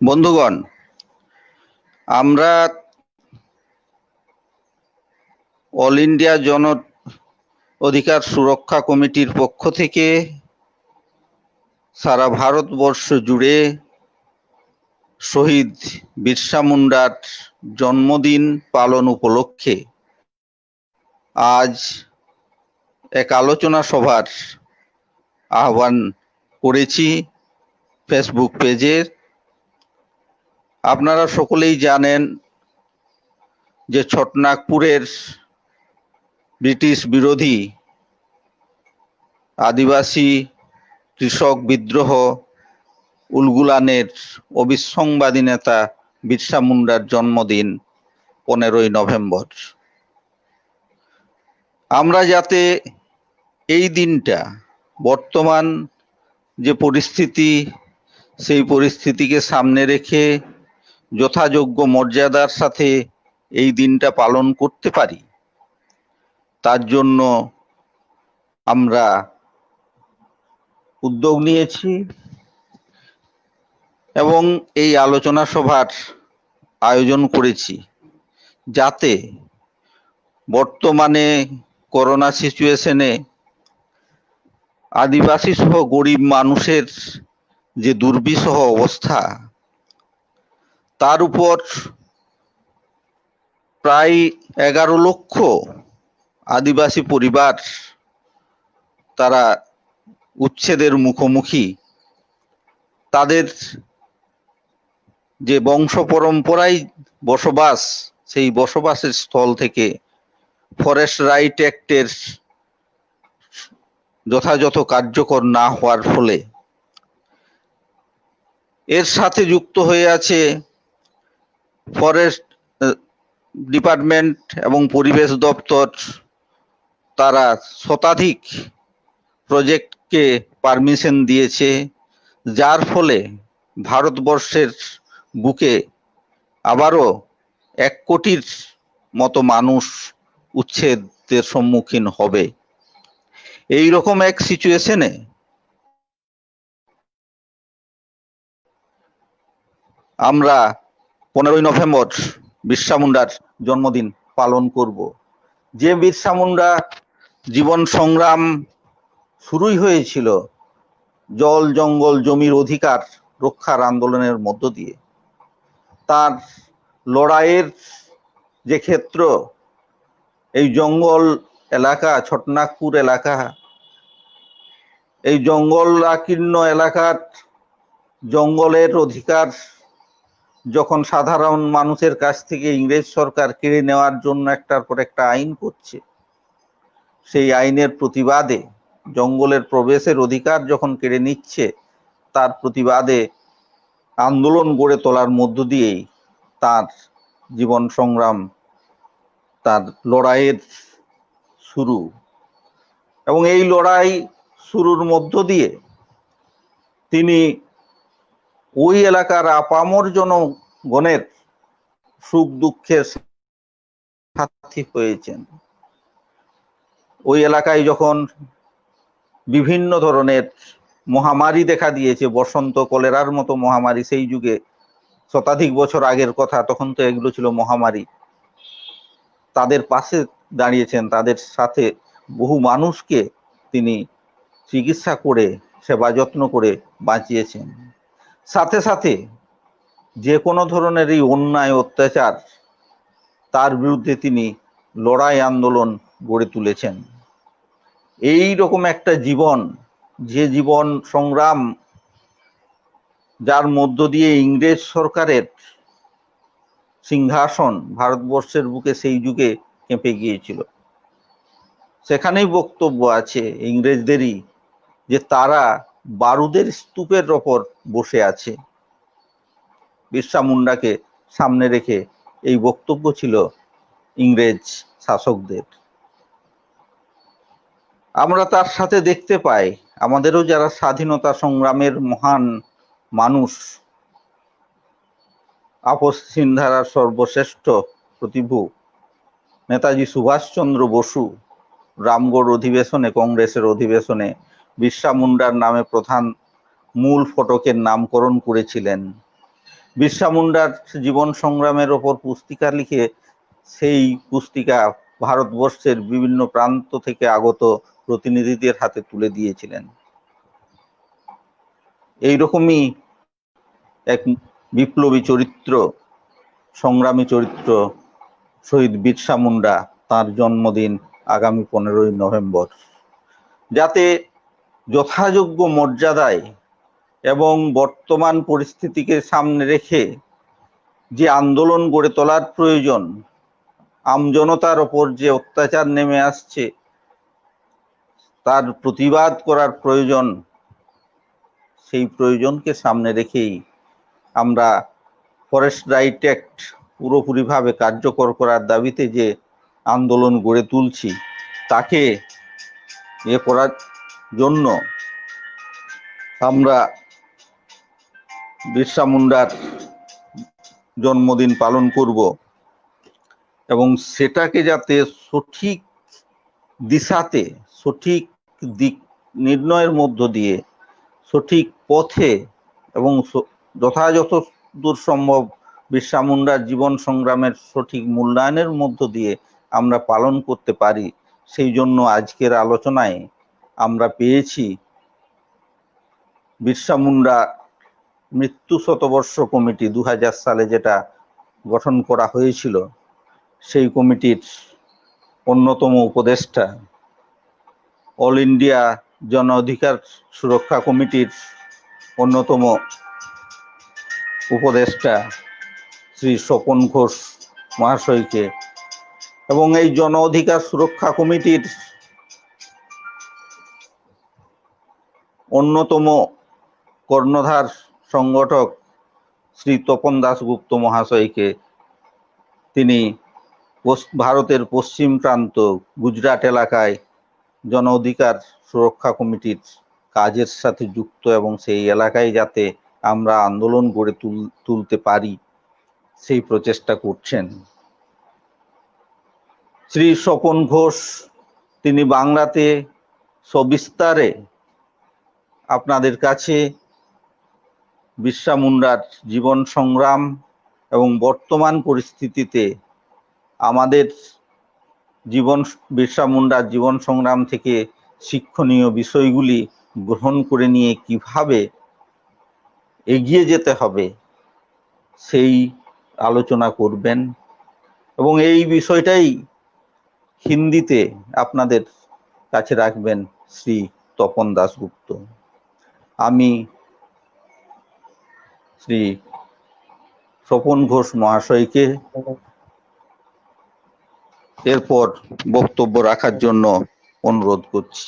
বন্ধুগণ, আমরা all India জন অধিকার সুরক্ষা কমিটির পক্ষ থেকে সারা ভারতবর্ষ জুড়ে শহীদ বিরসা মুন্ডার জন্মদিন পালন উপলক্ষে আজ এক আলোচনা সভার আহ্বান করেছি ফেসবুক পেজে। আপনারা সকলেই জানেন যে ছোটনাগপুরের ব্রিটিশ বিরোধী আদিবাসী কৃষক বিদ্রোহ উলগুলানের অবিসংবাদী নেতা বিরসা মুন্ডার জন্মদিন 15ই নভেম্বর। আমরা যাতে এই দিনটা বর্তমান যে পরিস্থিতি সেই পরিস্থিতিকে সামনে রেখে যথাযোগ্য মর্যাদার সাথে এই দিনটা পালন করতে পারি, তার জন্য আমরা উদ্যোগ নিয়েছি এবং এই আলোচনা সভার আয়োজন করেছি, যাতে বর্তমানে করোনা সিচুয়েশনে আদিবাসী সহ গরিব মানুষের যে দুর্বিষহ অবস্থা, তার উপর প্রায় 11 লক্ষ আদিবাসী পরিবার তারা উচ্ছেদের মুখোমুখি। তাদের যে বংশ পরম্পরায় বসবাস, সেই বসবাসের স্থল থেকে ফরেস্ট রাইট অ্যাক্টের যথাযথ কার্যকর না হওয়ার ফলে এর সাথে যুক্ত হয়ে আছে ফরেস্ট ডিপার্টমেন্ট এবং পরিবেশ দপ্তর। তারা শতাধিক প্রজেক্টকে পারমিশন দিয়েছে, যার ফলে ভারতবর্ষের বুকে আবারও 1 কোটির মতো মানুষ উচ্ছেদের সম্মুখীন হবে। এই রকম এক সিচুয়েশনে আমরা 15ই নভেম্বর বিরসা মুন্ডার জন্মদিন পালন করব। যে বিরসা মুন্ডা জীবন সংগ্রাম শুরুই হয়েছিল জল জঙ্গল জমির অধিকার রক্ষার আন্দোলনের মধ্য দিয়ে। তার লড়াইয়ের যে ক্ষেত্র, এই জঙ্গল এলাকা, ছোটনাগপুর এলাকা, এই জঙ্গলাকীর্ণ এলাকার জঙ্গলের অধিকার যখন সাধারণ মানুষের কাছ থেকে ইংরেজ সরকার কেড়ে নেওয়ার জন্য একটার পর একটা আইন করছে, সেই আইনের প্রতিবাদে জঙ্গলের প্রবেশের অধিকার যখন কেড়ে নিচ্ছে, তার প্রতিবাদে আন্দোলন গড়ে তোলার মধ্য দিয়েই তার জীবন সংগ্রাম, তার লড়াইয়ের শুরু। এবং এই লড়াই শুরুর মধ্য দিয়ে তিনি ওই এলাকার আপামর জনগণের সুখ দুঃখের সাথী হয়েছেন। ওই এলাকায় যখন বিভিন্ন ধরনের মহামারী দেখা দিয়েছে, বসন্ত কলেরার মতো মহামারী, সেই যুগে শতাধিক বছর আগের কথা, তখন তো এগুলো ছিল মহামারী, তাদের পাশে দাঁড়িয়েছেন, তাদের সাথে বহু মানুষকে তিনি চিকিৎসা করে সেবা যত্ন করে বাঁচিয়েছেন। সাথে সাথে যে কোনো ধরনের এই অন্যায় অত্যাচার, তার বিরুদ্ধে তিনি লড়াই আন্দোলন গড়ে তুলেছেন। এই রকম একটা জীবন, যে জীবন সংগ্রাম, যার মধ্য দিয়ে ইংরেজ সরকারের সিংহাসন ভারতবর্ষের বুকে সেই যুগে কেঁপে গিয়েছিল, সেখানেই বক্তব্য আছে ইংরেজদেরই, যে তারা বারুদের স্তূপের ওপর বসে আছে। বিরসা মুন্ডাকে সামনে রেখে এই বক্তব্য ছিল ইংরেজ শাসকদের। আমরা তার সাথে দেখতে পাই আমাদেরও যারা স্বাধীনতা সংগ্রামের মহান মানুষ, আপসহীন ধারার সর্বশ্রেষ্ঠ প্রতিভু নেতাজি সুভাষচন্দ্র বসু রামগড় অধিবেশনে, কংগ্রেসের অধিবেশনে বিরসা মুন্ডার নামে প্রধান মূল ফটকের নামকরণ করেছিলেন। বিরসা মুন্ডার জীবন সংগ্রামের ওপর পুস্তিকা লিখে সেই পুস্তিকা ভারতবর্ষের বিভিন্ন প্রান্ত থেকে আগত প্রতিনিধিদের হাতে তুলে দিয়েছিলেন। এইরকমই এক বিপ্লবী চরিত্র, সংগ্রামী চরিত্র শহীদ বিরসা মুন্ডা, তার জন্মদিন আগামী 15ই নভেম্বর। যাতে যথাযোগ্য মর্যাদায় এবং বর্তমান পরিস্থিতিকে সামনে রেখে যে আন্দোলন গড়ে তোলার প্রয়োজন, আমজনতার ওপর যে অত্যাচার নেমে আসছে তার প্রতিবাদ করার প্রয়োজন, সেই প্রয়োজনকে সামনে রেখেই আমরা ফরেস্ট রাইট অ্যাক্ট পুরোপুরিভাবে কার্যকর করার দাবিতে যে আন্দোলন গড়ে তুলছি, তাকে করার জন্য আমরা বিরসা মুন্ডার জন্মদিন পালন করব এবং সেটাকে যাতে সঠিক দিশাতে, সঠিক দিক নির্ণয়ের মধ্য দিয়ে, সঠিক পথে এবং যথাযথ দূর সম্ভব বিরসা মুন্ডার জীবন সংগ্রামের সঠিক মূল্যায়নের মধ্য দিয়ে আমরা পালন করতে পারি, সেই জন্য আজকের আলোচনায় আমরা পেয়েছি বিরসা মুন্ডা মৃত্যু শতবর্ষ কমিটি 2000 সালে যেটা গঠন করা হয়েছিল, সেই কমিটির অন্যতম উপদেষ্টা, অল ইন্ডিয়া জন অধিকার সুরক্ষা কমিটির অন্যতম উপদেষ্টা শ্রী স্বপন ঘোষ মহাশয়কে এবং এই জন অধিকার সুরক্ষা কমিটির অন্যতম কর্ণধার সংগঠক শ্রী তপন দাশগুপ্ত মহাশয়কে, তিনি ভারতের পশ্চিম প্রান্ত গুজরাট এলাকায় জন অধিকার সুরক্ষা কমিটির কাজের সাথে যুক্ত এবং সেই এলাকায় যাতে আমরা আন্দোলন গড়ে তুলতে পারি সেই প্রচেষ্টা করছেন। শ্রী স্বপন ঘোষ তিনি বাংলাতে সবিস্তারে আপনাদের কাছে বিরসা মুন্ডার জীবন সংগ্রাম এবং বর্তমান পরিস্থিতিতে আমাদের বিরসা মুন্ডার জীবন সংগ্রাম থেকে শিক্ষণীয় বিষয়গুলি গ্রহণ করে নিয়ে কিভাবে এগিয়ে যেতে হবে সেই আলোচনা করবেন এবং এই বিষয়টাই হিন্দিতে আপনাদের কাছে রাখবেন শ্রী তপন দাশগুপ্ত। আমি শ্রী স্বপন ঘোষ মহাশয়কে এরপর বক্তব্য রাখার জন্য অনুরোধ করছি।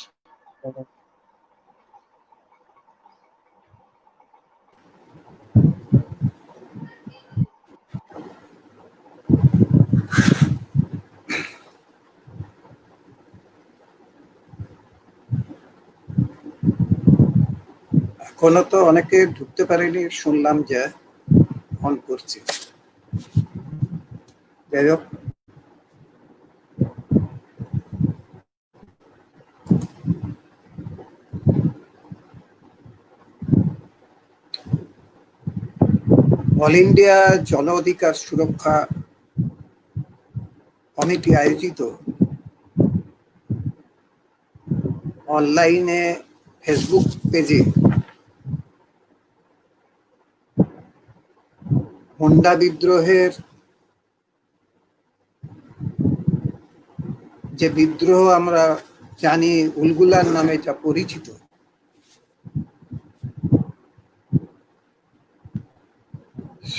এখনো তো অনেকে ঢুকতে পারেনি, শুনলাম যে অন করছি। যাই হোক, অল ইন্ডিয়া জন অধিকার সুরক্ষা কমিটি আয়োজিত অনলাইনে ফেসবুক পেজে মুন্ডা বিদ্রোহের যে বিদ্রোহ আমরা জানি উলগুলার নামে যা পরিচিত,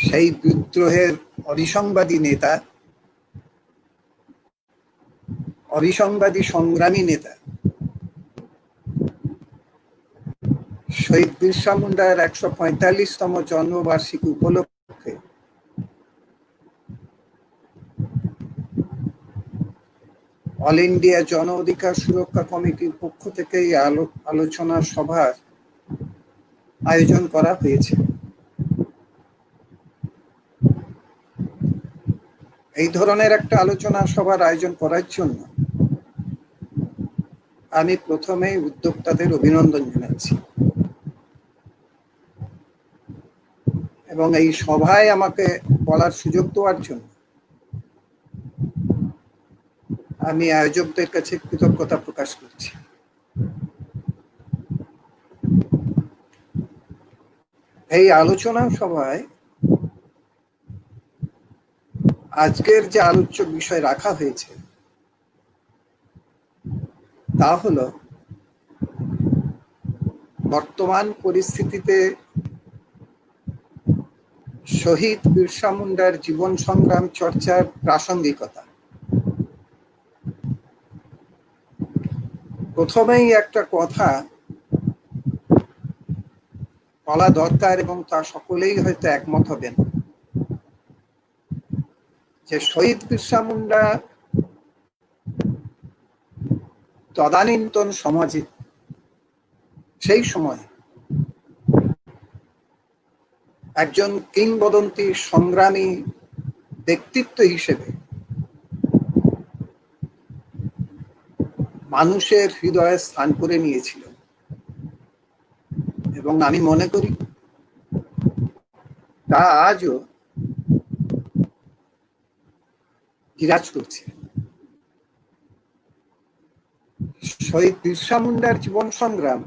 সেই বিদ্রোহের অবিসংবাদী সংগ্রামী নেতা শহীদ বিরসা মুন্ডার 145তম জন্মবার্ষিকী উপলক্ষে অল ইন্ডিয়া জন অধিকার সুরক্ষা কমিটির পক্ষ থেকে এই আলোচনা সভার আয়োজন করা হয়েছে। এই ধরনের একটা আলোচনা সভার আয়োজন করার জন্য আমি প্রথমেই উদ্যোক্তাদের অভিনন্দন জানাচ্ছি এবং এই সভায় আমাকে বলার সুযোগ দেওয়ার জন্য আমি আয়োজকদের কাছে কৃতজ্ঞতা প্রকাশ করছি। এই আলোচনা সভায় আজকের যে আলোচ্য বিষয় রাখা হয়েছে তা হলো বর্তমান পরিস্থিতিতে শহীদ বিরসা মুন্ডার জীবন সংগ্রাম চর্চার প্রাসঙ্গিকতা। প্রথমেই একটা কথা বলা দরকার, এবং তা সকলেই হয়তো একমত হবেন, যে শহীদ বিরসা মুন্ডা তদানীন্তন সমাজে সেই সময় একজন কিংবদন্তি সংগ্রামী ব্যক্তিত্ব হিসেবে মানুষের হৃদয়ে স্থান করে নিয়েছিল, এবং আমি মনে করি তা আজও বিরাজ করছে। শহীদ বিরসা মুন্ডার জীবন সংগ্রাম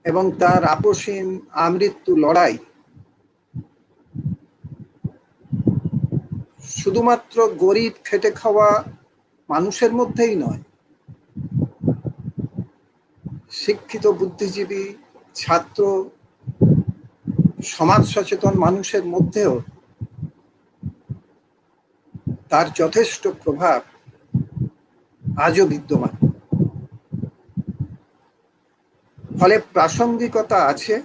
এবং তার আপসহীন আমৃত্যু লড়াই শুধুমাত্র গরিব খেটে খাওয়া মানুষের মধ্যেই নয়, শিক্ষিত বুদ্ধিজীবী, ছাত্র, সমাজ সচেতন মানুষের মধ্যেও তার যথেষ্ট প্রভাব আজও বিদ্যমান। ফলে প্রাসঙ্গিকতা আছে,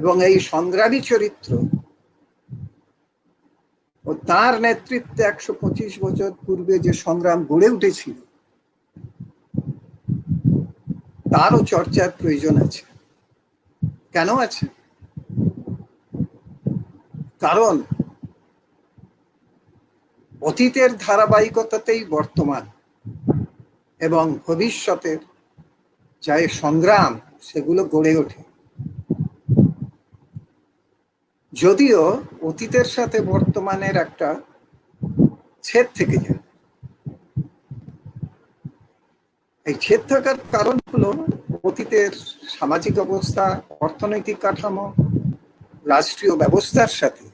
এবং এই সংগ্রামী চরিত্র ও তার নেতৃত্বে 125 বছর পূর্বে যে সংগ্রাম গড়ে উঠেছিল তারও চর্চার প্রয়োজন আছে। কেন আছে? কারণ অতীতের ধারাবাহিকতাতেই বর্তমান এবং ভবিষ্যতের যা সংগ্রাম সেগুলো গড়ে ওঠে। যদিও অতীতের সাথে বর্তমানের একটা ছেদ থেকে যায়। এই ছেদ থাকার কারণ হলো অতীতের সামাজিক অবস্থা, অর্থনৈতিক কাঠামো, রাষ্ট্রীয় ব্যবস্থার সাথে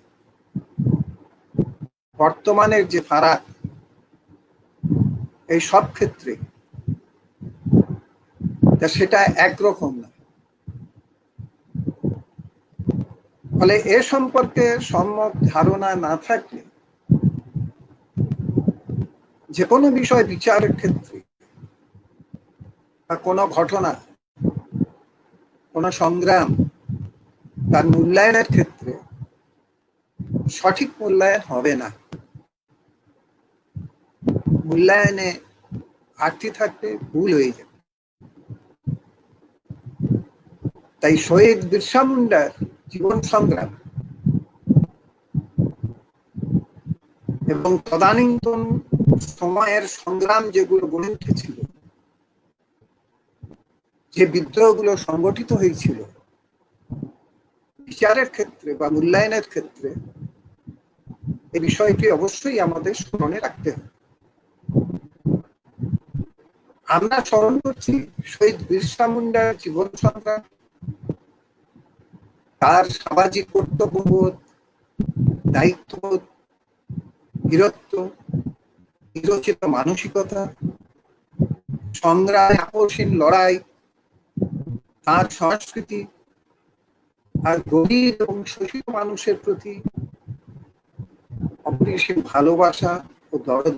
বর্তমানের যে ফারাক, এই সব ক্ষেত্রে সেটা একরকম না। ফলে এ সম্পর্কে সম্যক ধারণা না থাকলে যে কোনো বিষয় বিচারের ক্ষেত্রে বা কোনো ঘটনা, কোনো সংগ্রাম, তার মূল্যায়নের ক্ষেত্রে সঠিক মূল্যায়ন হবে না। মূল্যায়নে ঘাটতি থাকলে ভুল হয়ে যাবে। তাই শহীদ বিরসা মুন্ডার জীবন সংগ্রাম এবং তদানীন্তন সময়ের সংগ্রাম যেগুলো গড়ে উঠেছিল, যে বিদ্রোহগুলো সংগঠিত হয়েছিল, বিচারের ক্ষেত্রে বা মূল্যায়নের ক্ষেত্রে এই বিষয়টি অবশ্যই আমাদের স্মরণে রাখতে হবে। আমরা স্মরণ করছি শহীদ বিরসা মুন্ডার জীবন সংগ্রাম, তার সামাজিক কর্তব্যবোধ, দায়িত্ববোধ, বীরত্ব, বিরচিত মানসিকতা, সংগ্রামে আপসহীন লড়াই, তার সংস্কৃতি, আর গরিব এবং শোষিত মানুষের প্রতি অপরিসীম ভালোবাসা ও দরদ,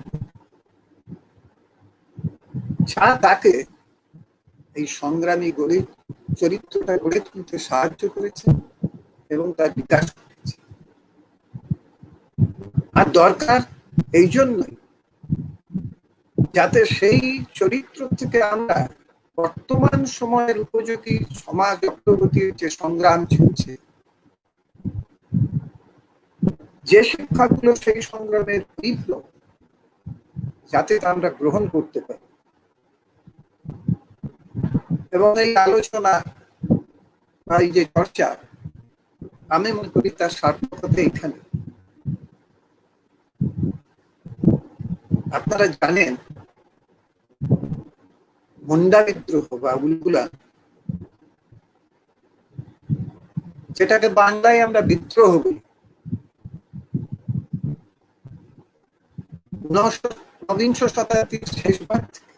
যা তাকে এই সংগ্রামী চরিত্রটা গড়ে তুলতে সাহায্য করেছে এবং তার বিকাশ করেছে। আর দরকার এই জন্যই, যাতে সেই চরিত্র থেকে আমরা বর্তমান সময়ের উপযোগী সমাজ অগ্রগতির যে সংগ্রাম চলছে, যে শিক্ষাগুলো সেই সংগ্রামের তীব্র, যাতে আমরা গ্রহণ করতে পারি। এবং এই আলোচনা বা এই যে চর্চা, আমি মনে করি তার সার্থকতা এখানে। আপনারা জানেন মুন্ডা বিদ্রোহ বা উলগুলান, যেটাকে বাংলায় আমরা বিদ্রোহ বলি, ঊনবিংশ শতাব্দীর শেষ ভাগ থেকে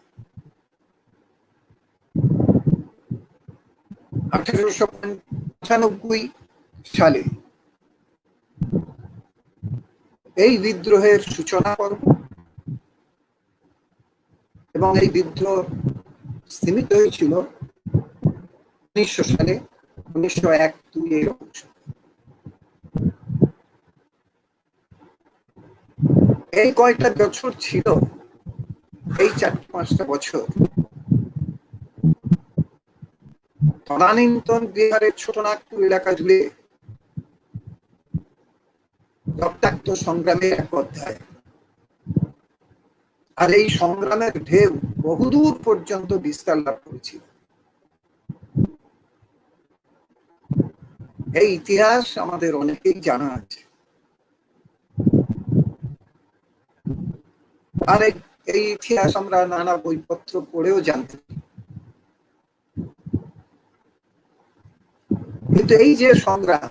1895 সালে এই বিদ্রোহের সূচনা পর্ব এবং এই বিদ্রোহ সীমিত হয়েছিল 1900 সালে, 1901-2 এরকম। এই কয়েকটা বছর ছিল, এই 4-5টা বছর তদানীন্তন বিহারের ছোটনাগপুর এলাকা জুড়ে রক্তাক্ত সংগ্রামের এক অধ্যায়। আর এই সংগ্রামের ঢেউ বহুদূর পর্যন্ত বিস্তার লাভ করেছিল। এই ইতিহাস আমাদের অনেকেই জানা আছে। আর এই ইতিহাস আমরা নানা বইপত্র পড়েও জানতে পারি। কিন্তু এই যে সংগ্রাম,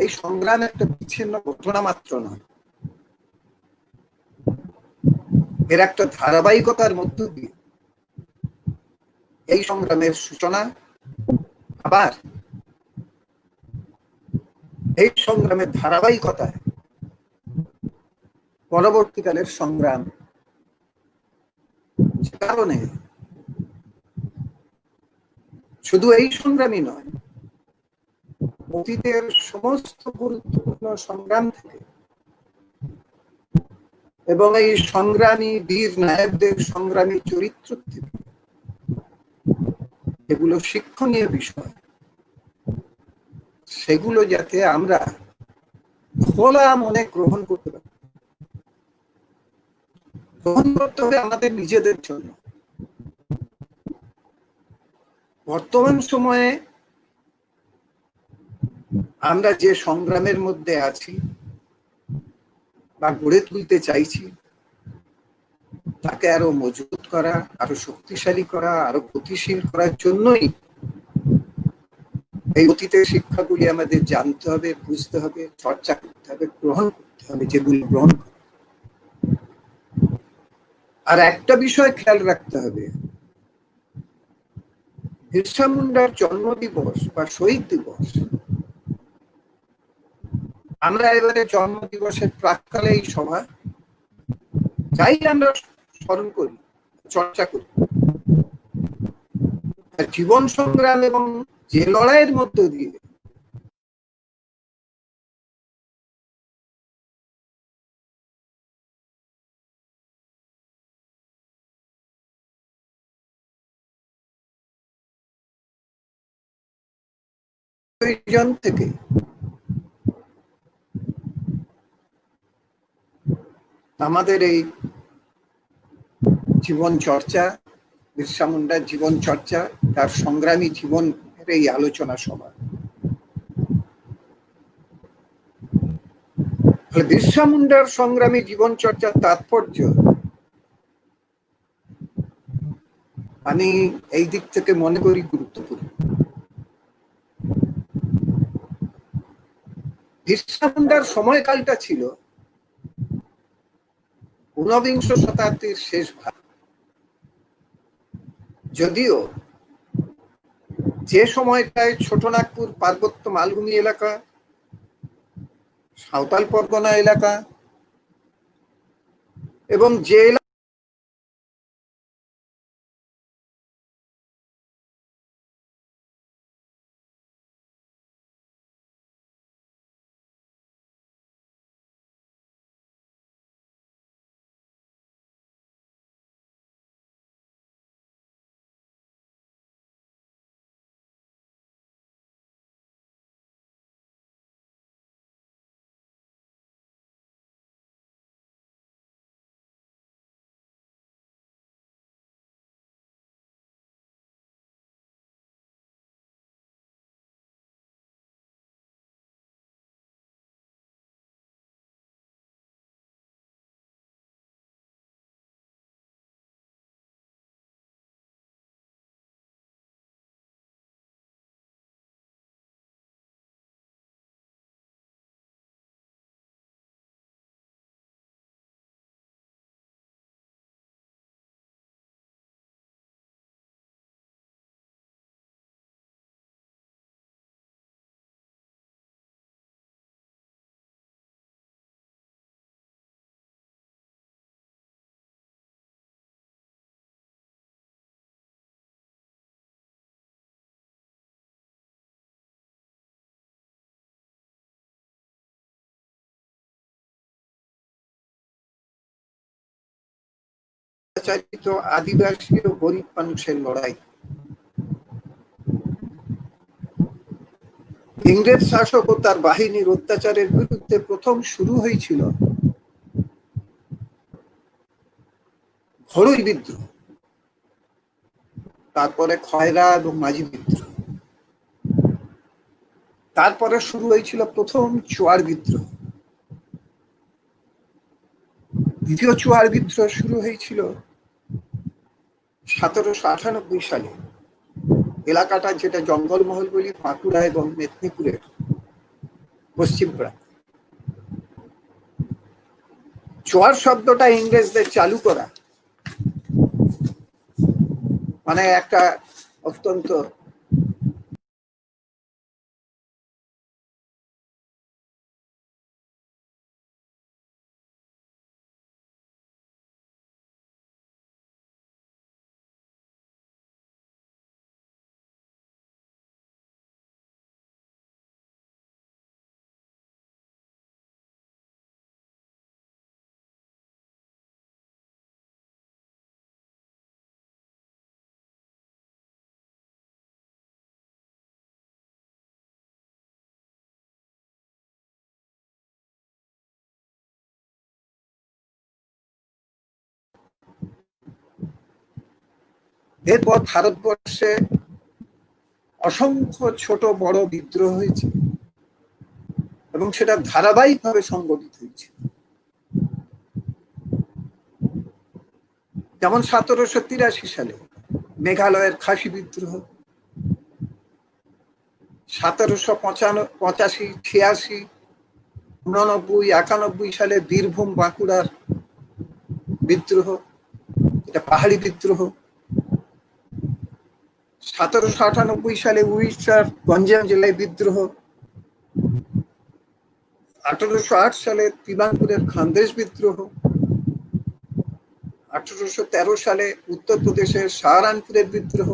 এই সংগ্রাম একটা বিচ্ছিন্ন ঘটনা মাত্র নয়, এর একটা ধারাবাহিকতার মধ্য দিয়ে এই সংগ্রামের সূচনা, আবার এই সংগ্রামের ধারাবাহিকতায় পরবর্তীকালের সংগ্রাম, যে কারণে শুধু এই সংগ্রামই নয়, অতীতের সমস্ত গুরুত্বপূর্ণ সংগ্রাম থেকে এবং এই সংগ্রামী বীর নায়কদের সংগ্রামী চরিত্র থেকে এগুলো শিক্ষণীয় বিষয়, সেগুলো যাতে আমরা খোলা মনে গ্রহণ করতে পারি। গ্রহণ করতে হবে আমাদের নিজেদের জন্য। বর্তমান সময়ে আমরা যে সংগ্রামের মধ্যে আছি বা গড়ে তুলতে চাইছি, তাকে আরো মজবুত করা, আরো শক্তিশালী করা, আরো গতিশীল করার জন্যই এই অতীতের শিক্ষাগুলি আমাদের জানতে হবে, বুঝতে হবে, চর্চা করতে হবে, গ্রহণ করতে হবে, যেগুলি গ্রহণ করে। আর একটা বিষয় খেয়াল রাখতে হবে, বিরসা মুন্ডার জন্মদিবস বা শহীদ দিবস, আমরা এবারে জন্মদিবসের প্রাককালে এই সভা যাই আমরা স্মরণ করি, চর্চা করি, জীবন সংগ্রাম এবং যে লড়াইয়ের মধ্য দিয়ে থেকে আমাদের এই জীবন চর্চা, বিরসা মুন্ডার জীবন চর্চা, তার সংগ্রামী জীবনের এই আলোচনা সভা। বিরসা মুন্ডার সংগ্রামী জীবন চর্চার তাৎপর্য আমি এই দিক থেকে মনে করি গুরুত্বপূর্ণ। বিরসা মুন্ডার সময়কালটা ছিল ঊনবিংশ শতাব্দীর শেষ ভাগ। যদিও যে সময়টায় ছোটনাগপুর পার্বত্য মালভূমি এলাকা, সাঁওতাল পরগনা এলাকা এবং যে অত্যাচারিত আদিবাসী ও গরিব মানুষের লড়াই। ইংরেজ শাসক ও তার বাহিনীর অত্যাচারের বিরুদ্ধে প্রথম শুরু হয়েছিল ঘরুই বিদ্রোহ, তারপরে খয়রা এবং মাঝি বিদ্রোহ, তারপরে শুরু হয়েছিল প্রথম চুয়ার বিদ্রোহ। দ্বিতীয় চুয়ার বিদ্রোহ শুরু হয়েছিল 1798 সালে। এলাকাটা যেটা জঙ্গলমহল বলি, বাঁকুড়া এবং মেদিনীপুরের পশ্চিম প্রান্ত। চুয়ার শব্দটা ইংরেজদের চালু করা, মানে একটা অত্যন্ত এরপর ভারতবর্ষে অসংখ্য ছোট বড় বিদ্রোহ হয়েছে এবং সেটা ধারাবাহিকভাবে সংগঠিত হয়েছে। যেমন 1783 সালে মেঘালয়ের খাসি বিদ্রোহ, 1785, 86, 89, 91 সালে বীরভূম বাঁকুড়ার বিদ্রোহ, এটা পাহাড়ি বিদ্রোহ। 1798 সালে উড়িষ্যার গঞ্জাম জেলায় বিদ্রোহ। 1808 সালে তিবানপুরের খানদেশ বিদ্রোহ। 1813 সালে উত্তরপ্রদেশের সাহারানপুরের বিদ্রোহ।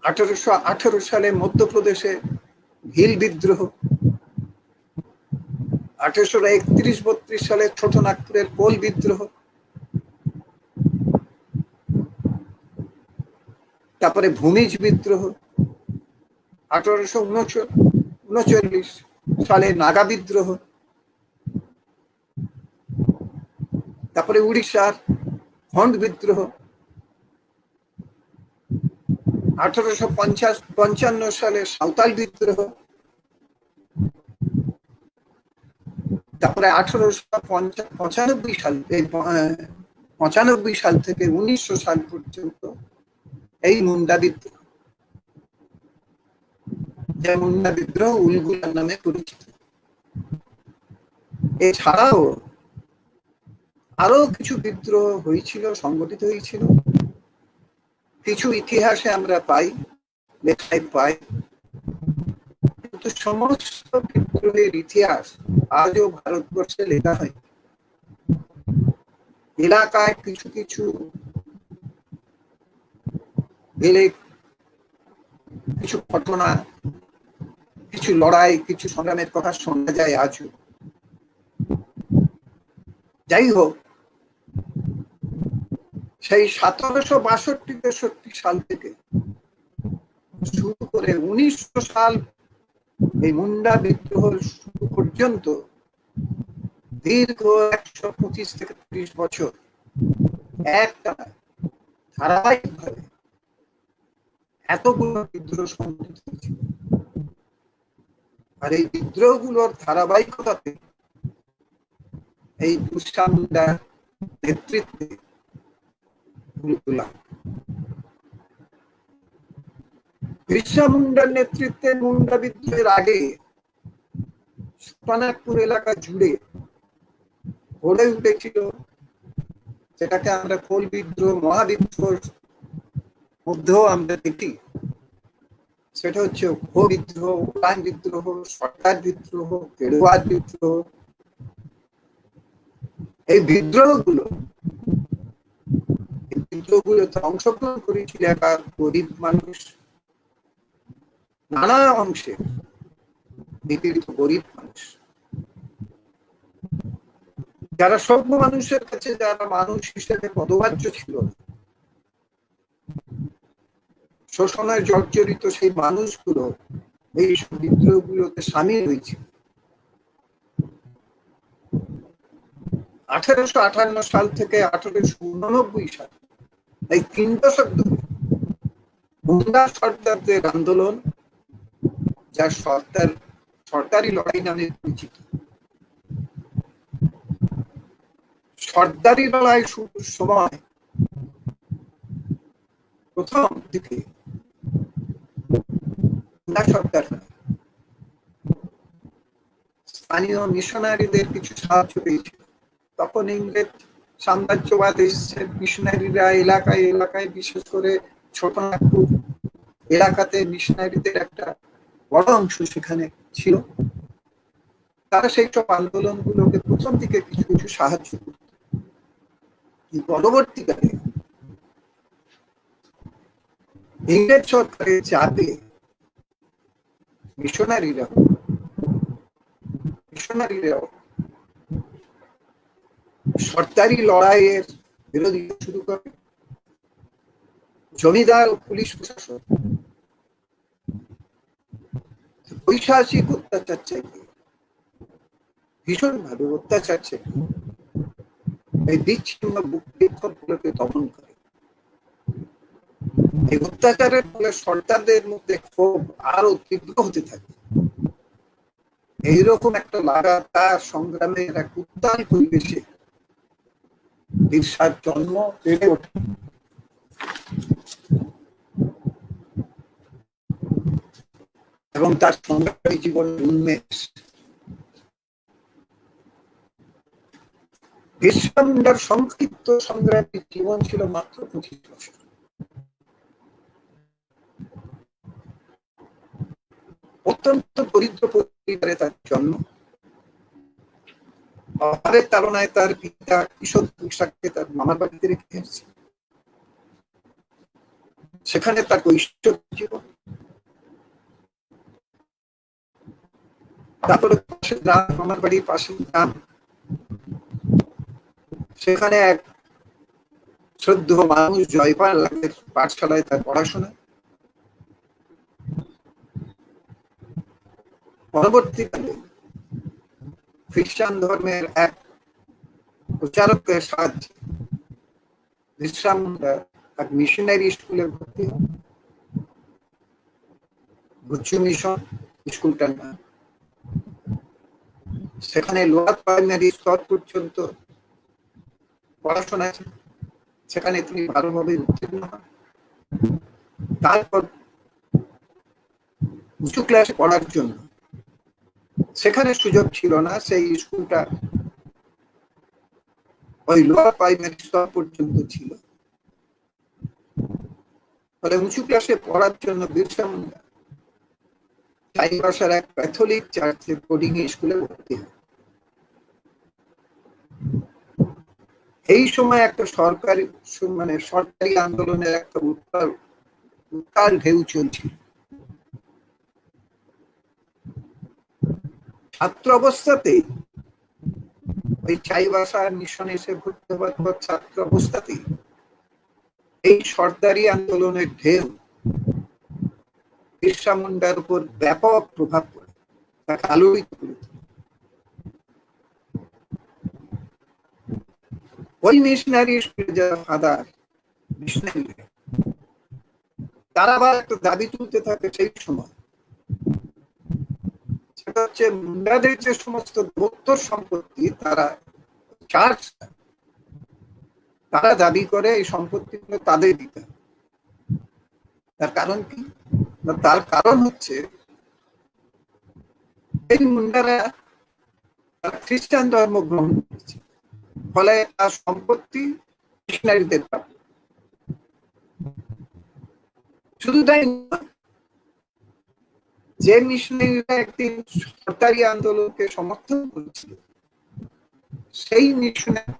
1818 সালে মধ্যপ্রদেশে ভিল বিদ্রোহ। 1831-32 সালে ছোটনাগপুরের কোল বিদ্রোহ। তারপরে ভূমিজ বিদ্রোহ। 1839 সালে নাগা বিদ্রোহ। তারপরে উড়িষ্যার খন্ড বিদ্রোহ। 1855 সালে সাঁওতাল বিদ্রোহ। তারপরে 1895 সাল থেকে 1900 সাল পর্যন্ত এই মুন্ডা বিদ্রোহ, যে মুন্ডা বিদ্রোহ উলগুলার নামে পরিচিত। এছাড়াও আরো কিছু বিদ্রোহ হয়েছিল, সংগঠিত হয়েছিল। কিছু ইতিহাসে আমরা পাই, লেখায় পাই, কিন্তু সমস্ত বিদ্রোহের ইতিহাস আজও ভারতবর্ষে লেখা হয়। এলাকায় কিছু কিছু গেলে কিছু ঘটনা, কিছু লড়াই, কিছু সংগ্রামের কথা শোনা যায় আজও। যাই হোক, সেই 1762-63 সাল থেকে শুরু করে 1900 সাল এই মুন্ডা বিদ্রোহ শুরু পর্যন্ত দীর্ঘ 125 থেকে 30 বছর একটা ধারাবাহিকভাবে এতগুলো বিদ্রোহ সংঘটিত হয়েছিল। আর এই বিদ্রোহগুলোর ধারাবাহিকতাতে এই বিরসা মুন্ডার নেতৃত্বে বিরসা মুন্ডার নেতৃত্বে মুন্ডা বিদ্রোহের আগে ছোটনাগপুর এলাকা জুড়ে গড়ে উঠেছিল যেটাকে আমরা কোল বিদ্রোহ, মহাবিদ্রোহ মধ্যেও আমরা দেখি। সেটা হচ্ছে ঘো বিদ্রোহ, উলান বিদ্রোহ, সরকার বিদ্রোহ, কেরোয়ার বিদ্রোহ। এই বিদ্রোহগুলোতে অংশগ্রহণ করেছিল একা গরিব মানুষ, নানা অংশে নিপীড়িত গরিব মানুষ। যারা সভ্য মানুষের কাছে যারা মানুষ হিসেবে পদবাচ্য ছিল, শোষণের জর্জরিত সেই মানুষগুলো এই বিদ্রোহগুলোতে সামিল হয়েছিল। 1858 সাল থেকে 1889 সাল, এই 3 দশক ধরে মুন্ডা সর্দারদের আন্দোলন, যা সরকারি লড়াই নামে পরিচিত, সর্দারি লড়াই শুরুর সময় প্রথম দিকে মুন্ডা সর্দাররা স্থানীয় মিশনারিদের কিছু সাহায্য পেয়েছিল। তখন ইংরেজ সাম্রাজ্যবাদ এসেছে, মিশনারিরা এলাকায় এলাকায়, বিশেষ করে ছোটনাগপুর এলাকাতে মিশনারিদের একটা বড় অংশ সেখানে ছিল। তারা সেই সব আন্দোলনগুলোকে প্রথম দিকে কিছু কিছু সাহায্য করত। পরবর্তীকালে ইংরেজ সরকারের চাপে মিশনারিরাও সরকারি লড়াইয়ের বিরোধিতা শুরু করে। জমিদার ও পুলিশ প্রশাসন ঐতিহাসিক অত্যাচার চাইতে ভীষণভাবে অত্যাচার চাইতে এই বিচ্ছিন্ন বিক্ষোভগুলোকে দমন করে। এই অত্যাচারের ফলে সরকারদের মধ্যে ক্ষোভ আরো তীব্র হতে থাকে। এইরকম একটা লাগাতার সংগ্রামের এক উত্তাল পরিবেশে ঈর্ষার জন্ম বেড়ে ওঠে। এবং তার সংগ্রামী জীবনের উন্মেষ। বিরসা মুন্ডার সংক্ষিপ্ত সংগ্রামী জীবন ছিল মাত্র 25 বছর। অত্যন্ত দরিদ্র পরিবারে তার জন্ম। অভাবের তাড়নায় তার পিতা কিশোর পোশাককে তার মামার বাড়িতে রেখে এসেছে। সেখানে তার কৈশোর জীবন। তারপরে গ্রাম, মামার বাড়ির পাশে গ্রাম, সেখানে এক শ্রদ্ধেয় মানুষ জয়পাল লালের পাঠশালায় তার পড়াশোনা। পরবর্তীকালে খ্রিস্টান ধর্মের এক প্রচারকের সাহায্যে বিরসা মুন্ডা এক মিশনারি স্কুলে ভর্তি হন। গুচ্ছ মিশন স্কুলটার নাম। সেখানে লোয়ার প্রাইমারি স্তর পর্যন্ত পড়াশোনা আছে। সেখানে তিনি ভালোভাবে উত্তীর্ণ হন। তারপর উঁচু ক্লাসে পড়ার জন্য সেখানে সুযোগ ছিল না। সেই স্কুলটা ওই লোয়ার প্রাইমারি স্তর পর্যন্ত ছিল। ফলে উঁচু ক্লাসে পড়ার জন্য বিরসা মুন্ডা চাইবাসার এক ক্যাথলিক চার্চের বোর্ডিং স্কুলে ভর্তি হয়। এই সময় একটা সরকারি আন্দোলনের একটা উত্তাল ঢেউ চলছিল। ছাত্র অবস্থাতেই ওই চাইবাসা মিশনে এসে ভর্তি হওয়ার পর ছাত্র অবস্থাতেই এই সরকারি আন্দোলনের ঢেউ বিরসা মুন্ডার উপর ব্যাপক প্রভাব পড়ে, তাকে আলোড়িত করে। ওই মিশনারি স্কুলে যারা ফাদার মিশনারি, তারা আবার একটা দাবি তুলতে থাকে সেই সময়। সেটা হচ্ছে মুন্ডাদের যে সমস্ত দপ্তর সম্পত্তি তারা দাবি করে এই সম্পত্তিগুলো তাদের দিতে। তার কারণ কি? তার কারণ হচ্ছে এই মুন্ডারা খ্রিস্টান ধর্ম গ্রহণ করেছে, ফলে তার সম্পত্তি মিশনারিদের প্রাপ্য। শুধু তাই নয়, যে মিশনারিরা একদিন সরকারি আন্দোলনকে সমর্থন করেছিল, সেই মিশনারি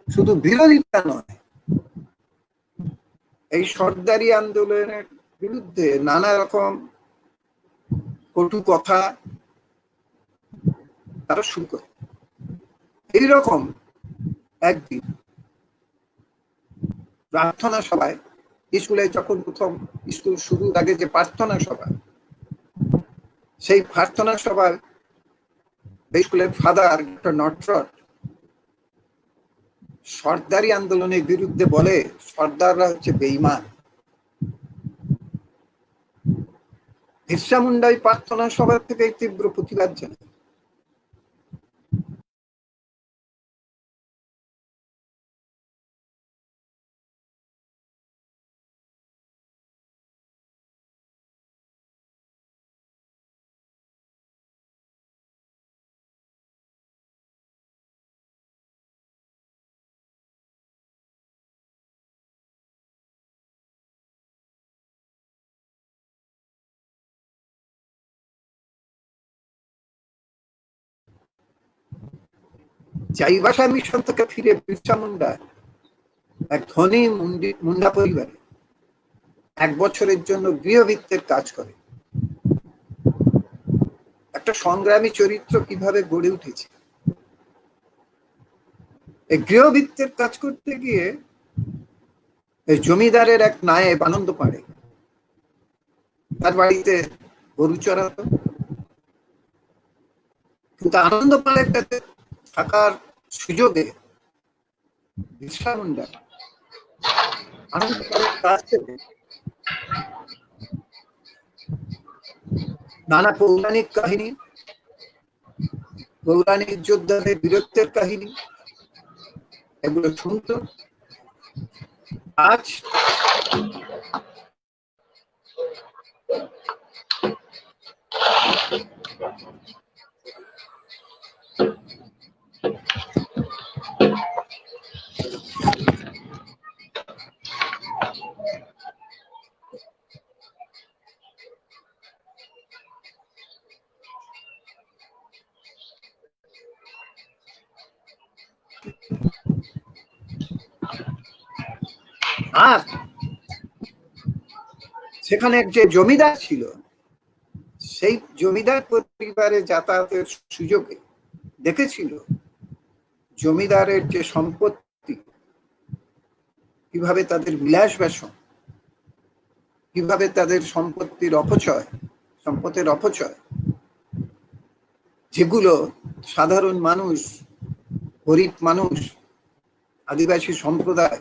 শুধু বিরোধিতা নয়, এই সরকারি আন্দোলনের বিরুদ্ধে নানা রকম কটু কথা তারা শুরু করে। এইরকম একদিন প্রার্থনা সভায়, স্কুলে যখন প্রথম স্কুল শুরুর আগে যে প্রার্থনা সভা, সেই প্রার্থনা সভায় স্কুলের ফাদার ডক্টর নটরট সর্দারি আন্দোলনের বিরুদ্ধে বলে সর্দাররা হচ্ছে বেঈমান। বিরসা মুন্ডা এই প্রার্থনা সভা থেকে তীব্র প্রতিবাদ জানায়। চাইবাসা মিশন থেকে ফিরে বিরসা মুন্ডা এক ধনী মুন্ডা পরিবারে 1 বছরের জন্য গৃহভিত্তের কাজ করে। একটা সংগ্রামী চরিত্র কিভাবে গড়ে উঠেছে। এই গৃহভিত্তের কাজ করতে গিয়ে এই জমিদারের এক নায়েব আনন্দ পাড়ে তার বাড়িতে গরু চড়াতো, কিন্তু আনন্দ পাড়ে থাকার সুযোগে বিরসা মুন্ডা আনন্দ পাড়ের কাছ থেকে নানা পৌরাণিক কাহিনী, পৌরাণিক যোদ্ধাদের বীরত্বের কাহিনী এগুলো শুনতো। আজ আর সেখানে যে জমিদার ছিল, সেই জমিদার পরিবারে যাতায়াতের সুযোগে দেখেছিল জমিদারের যে সম্পত্তি কিভাবে তাদের বিলাস বেসন, কিভাবে তাদের সম্পত্তির অপচয়, সম্পদের অপচয়, যেগুলো সাধারণ মানুষ, গরিব মানুষ, আদিবাসী সম্প্রদায়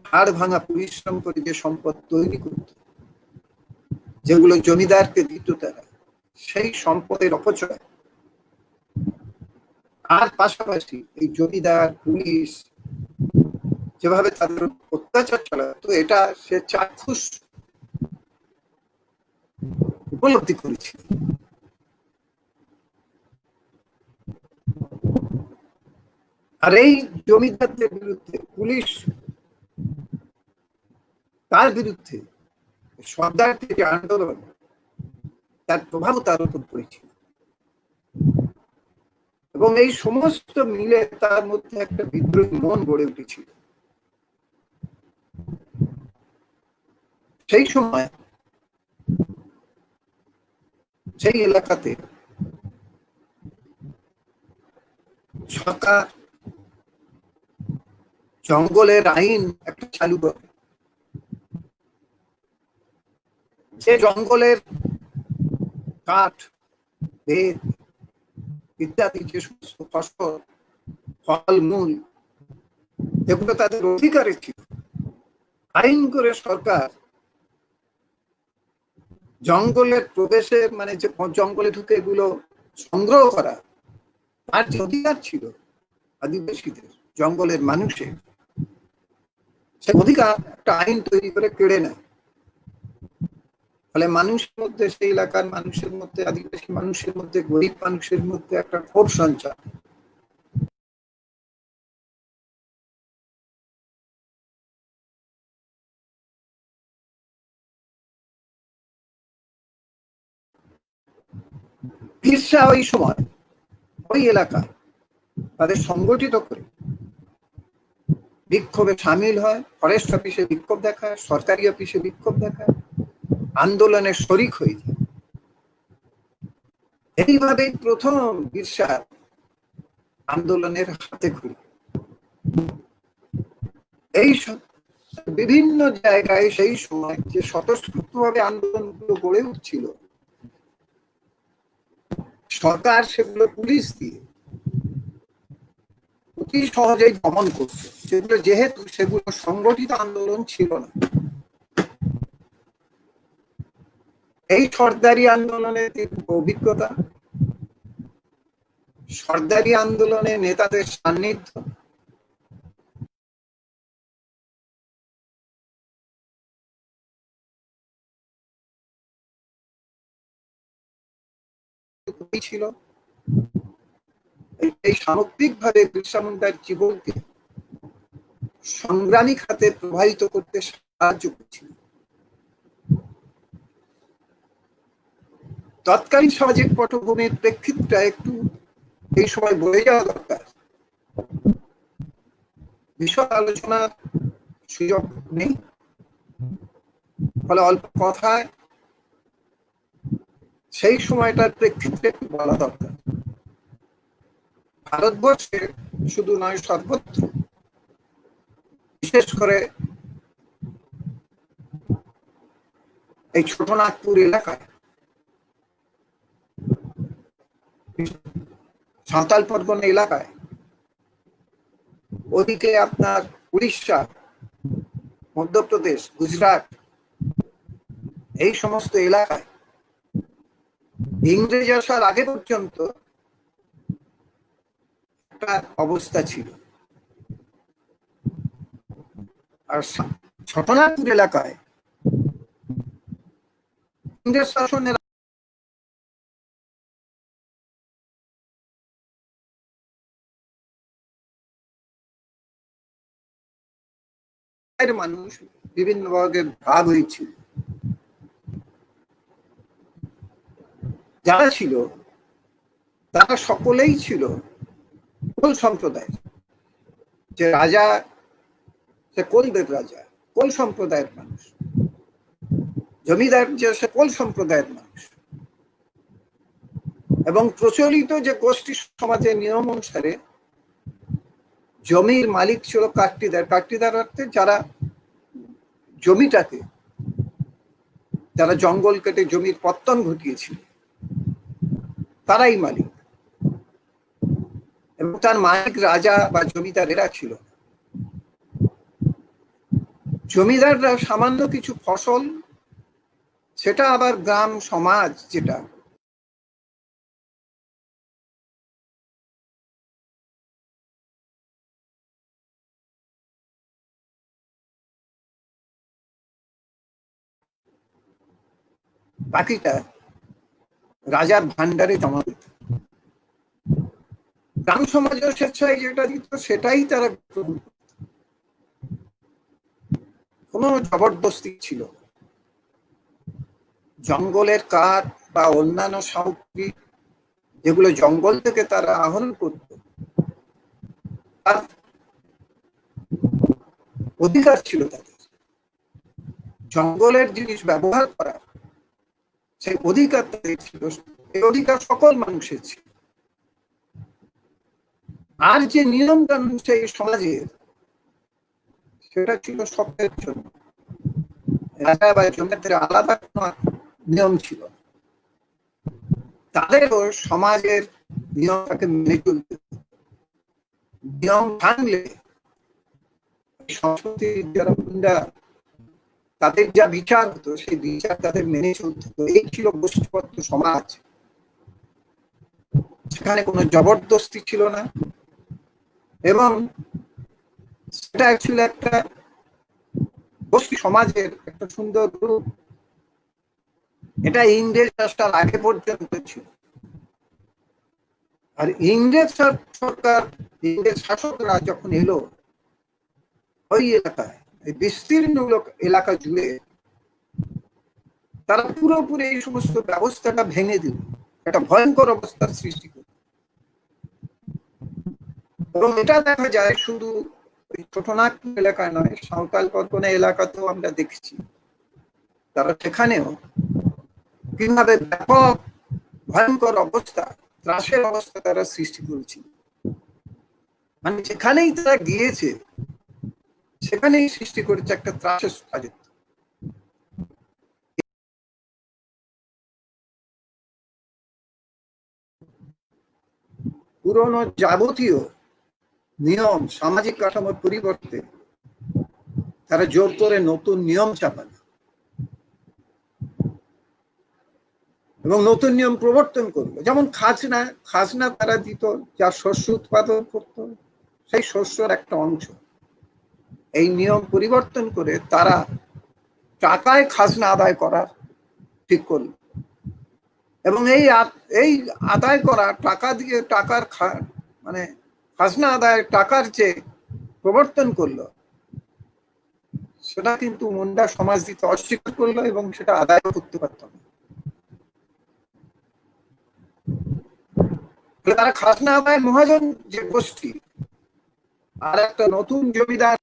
হাড় ভাঙা পরিশ্রম করে যে সম্পদ তৈরি করত, যেগুলো জমিদারকে দিত তারা, সেই সম্পদের অপচয়। আর পাশাপাশি এই জমিদার, পুলিশ যেভাবে তাদের অত্যাচার চালাতো, এটা সে চাক্ষুষ উপলব্ধি করেছিল। আর এই জমিদারদের বিরুদ্ধে পুলিশ, তার বিরুদ্ধে সর্দারদের যে আন্দোলন, তার প্রভাব তার উপর পড়েছিল। এবং এই সমস্ত মিলে তার মধ্যে একটা বিদ্রোহী মন গড়ে উঠেছিল। সেই সময় সেই এলাকাতে সরকার জঙ্গলের আইন একটা চালু করে, যে জঙ্গলের কাঠ, বেত ইত্যাদি যে সমস্ত ফসল, ফলমূল, এগুলো তাদের অধিকারে ছিল। আইন করে সরকার জঙ্গলের প্রবেশের, মানে যে জঙ্গলে ঢুকে এগুলো সংগ্রহ করা, তার যে অধিকার ছিল আদিবাসীদের, জঙ্গলের মানুষের, সে অধিকার একটা আইন তৈরি করে কেড়ে নেয়। ফলে মানুষের মধ্যে, সেই এলাকার মানুষের মধ্যে, আদিবাসী মানুষের মধ্যে, গরিব মানুষের মধ্যে একটা ক্ষোভ সঞ্চার। বিরসা ওই সময় ওই এলাকায় তাদের সংগঠিত করে বিক্ষোভে সামিল হয়, ফরেস্ট অফিসে বিক্ষোভ দেখায়, সরকারি অফিসে বিক্ষোভ দেখায়, আন্দোলনে শরিক হয়ে যায়। এইভাবেই প্রথম বিরসা আন্দোলনের হাতে খড়ি। এই বিভিন্ন জায়গায় সেই সময় যে স্বতঃস্ফূর্তভাবে আন্দোলনগুলো গড়ে উঠছিল, সরকার সেগুলো পুলিশ দিয়ে অতি সহজেই দমন করছে, যেহেতু সেগুলো সংগঠিত আন্দোলন ছিল না। এই সরদারি আন্দোলনের অভিজ্ঞতা, সরদারি আন্দোলনে নেতাদের সান্নিধ্য, ছিল এই সামগ্রিকভাবে বিরসা মুন্ডার জীবনকে সংগ্রামী খাতে প্রবাহিত করতে সাহায্য করছিল। তৎকালীন সামাজিক পটভূমির প্রেক্ষিতটা একটু এই সময় বয়ে যাওয়া দরকার। বিশদ আলোচনার সুযোগ নেই, ফলে অল্প কথায় সেই সময়টার প্রেক্ষিতে একটু বলা দরকার। ভারতবর্ষে শুধু নয়, সর্বত্র, বিশেষ করে এই ছোটনাগপুর এলাকায়, সাঁওতাল পরগনা এলাকায়, ওদিকে আপনার উড়িষ্যা, মধ্যপ্রদেশ, গুজরাট, এই সমস্ত এলাকায় ইংরেজ আসার আগে পর্যন্ত একটা অবস্থা ছিল। আর ছোটনাগপুর এলাকায় ইংরেজ শাসনের মানুষ বিভিন্ন বর্গের ভাগ হয়েছিল। যারা ছিল তারা সকলেই ছিল কোল সম্প্রদায়। যে রাজা, সে কোলদের রাজা, কোল সম্প্রদায়ের মানুষ। জমিদার যে, সে কোল সম্প্রদায়ের মানুষ। এবং প্রচলিত যে গোষ্ঠী সমাজের নিয়ম অনুসারে জমির মালিক ছিল কাট্টিদার। কাট্টিদার অর্থে যারা জমিটাকে, যারা জঙ্গল কেটে জমির পত্তন ঘটিয়েছিল, তারাই মালিক। এবং তার মালিক রাজা বা জমিদারেরা ছিল। জমিদাররা সামান্য কিছু ফসল, সেটা আবার গ্রাম সমাজ, যেটা বাকিটা রাজার ভান্ডারে জমা দিত। গ্রাম সমাজের স্বেচ্ছায় যেটা দিত সেটাই তারা গ্রহণ করত। কোনো জবরদস্তি ছিল। জঙ্গলের কাঠ বা অন্যান্য সামগ্রী যেগুলো জঙ্গল থেকে তারা আহরণ করত, তার অধিকার ছিল তাদের। জঙ্গলের জিনিস ব্যবহার করার সেই অধিকার তাদের ছিল। এই অধিকার সকল মানুষের ছিল। আর যে নিয়ম কানুন সেই সমাজের, সেটা ছিল সকলের জন্য। রাজা বা জমিদারদের আলাদা কোনো নিয়ম ছিল। তাদেরও সমাজের নিয়মটাকে মেনে চলতে, নিয়ম ভাঙলে সংস্কৃতির যারা গুন্ডা, তাদের যা বিচার হতো সেই বিচার তাদের মেনে চলতে হতো। এই ছিল গোষ্ঠীবদ্ধ সমাজ। সেখানে কোনো জবরদস্তি ছিল না। এবং সেটা ছিল একটা গোষ্ঠী সমাজের একটা সুন্দর রূপ। এটা ইংরেজ আসার আগে পর্যন্ত ছিল। আর ইংরেজ সরকার, ইংরেজ শাসকরা যখন এলো ওই এলাকায়, বিস্তীর্ণ এলাকা জুড়ে, তারা পুরোপুরি এই সমস্ত ব্যবস্থাটা ভেঙে দিল, একটা ভয়ঙ্কর অবস্থার সৃষ্টি করল। এবং এটা দেখা যায় শুধু ছোটনাগপুর এলাকায় নয়, সাঁওতাল পরগনা এলাকাতেও আমরা দেখছি। তারা সেখানেও কিভাবে ব্যাপক ভয়ঙ্কর অবস্থা, ত্রাসের অবস্থা তারা সৃষ্টি করেছিল। মানে যেখানেই তারা গিয়েছে সেখানেই সৃষ্টি করেছে একটা ত্রাসের রাজত্ব। পুরনো যাবতীয় নিয়ম সামাজিক কাঠামোর পরিবর্তে তারা জোর করে নতুন নিয়ম চাপানো এবং নতুন নিয়ম প্রবর্তন করলো। যেমন খাজনা, খাজনা তারা দিত, যা শস্য উৎপাদন করত সেই শস্যের একটা অংশ। এই নিয়ম পরিবর্তন করে তারা টাকায় খাজনা আদায় করার ঠিক করলো এবং এই আদায় করা টাকা দিয়ে মানে খাজনা আদায়ের টাকার যে প্রবর্তন করলো সেটা কিন্তু মুন্ডা সমাজ দিতে অস্বীকার করলো এবং সেটা আদায় করতে পারত না। তারা খাজনা আদায় মহাজন যে গোষ্ঠী আর একটা নতুন জমিদার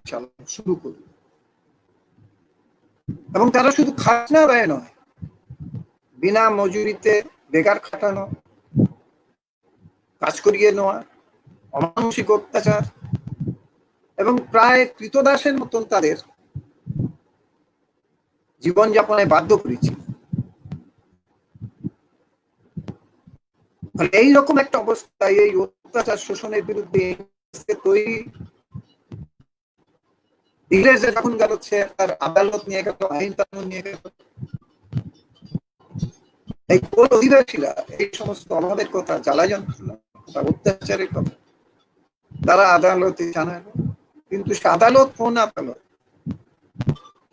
চালানো শুরু করলো এবং তারা শুধু খাজনা আদায় নয়, বিনা মজুরিতে বেকার খাটানো, কাজ করিয়ে নেওয়া, অমানসিক অত্যাচার এবং প্রায় কৃতদাসের মতন তাদের জীবনযাপনে বাধ্য করেছিল। এইরকম একটা অবস্থায় এই অত্যাচার শোষণের বিরুদ্ধে তৈরি ইংরেজরা যখন গেল, সে তার আদালত নিয়ে গেল, আইন কানুন নিয়ে গেল, এই কোন অধিবাসীরা এই সমস্ত অভাবের কথা, জ্বালা যন্ত্রণা, অত্যাচারের কথা তারা আদালতে জানালো। কিন্তু সে আদালত কোন আদালত?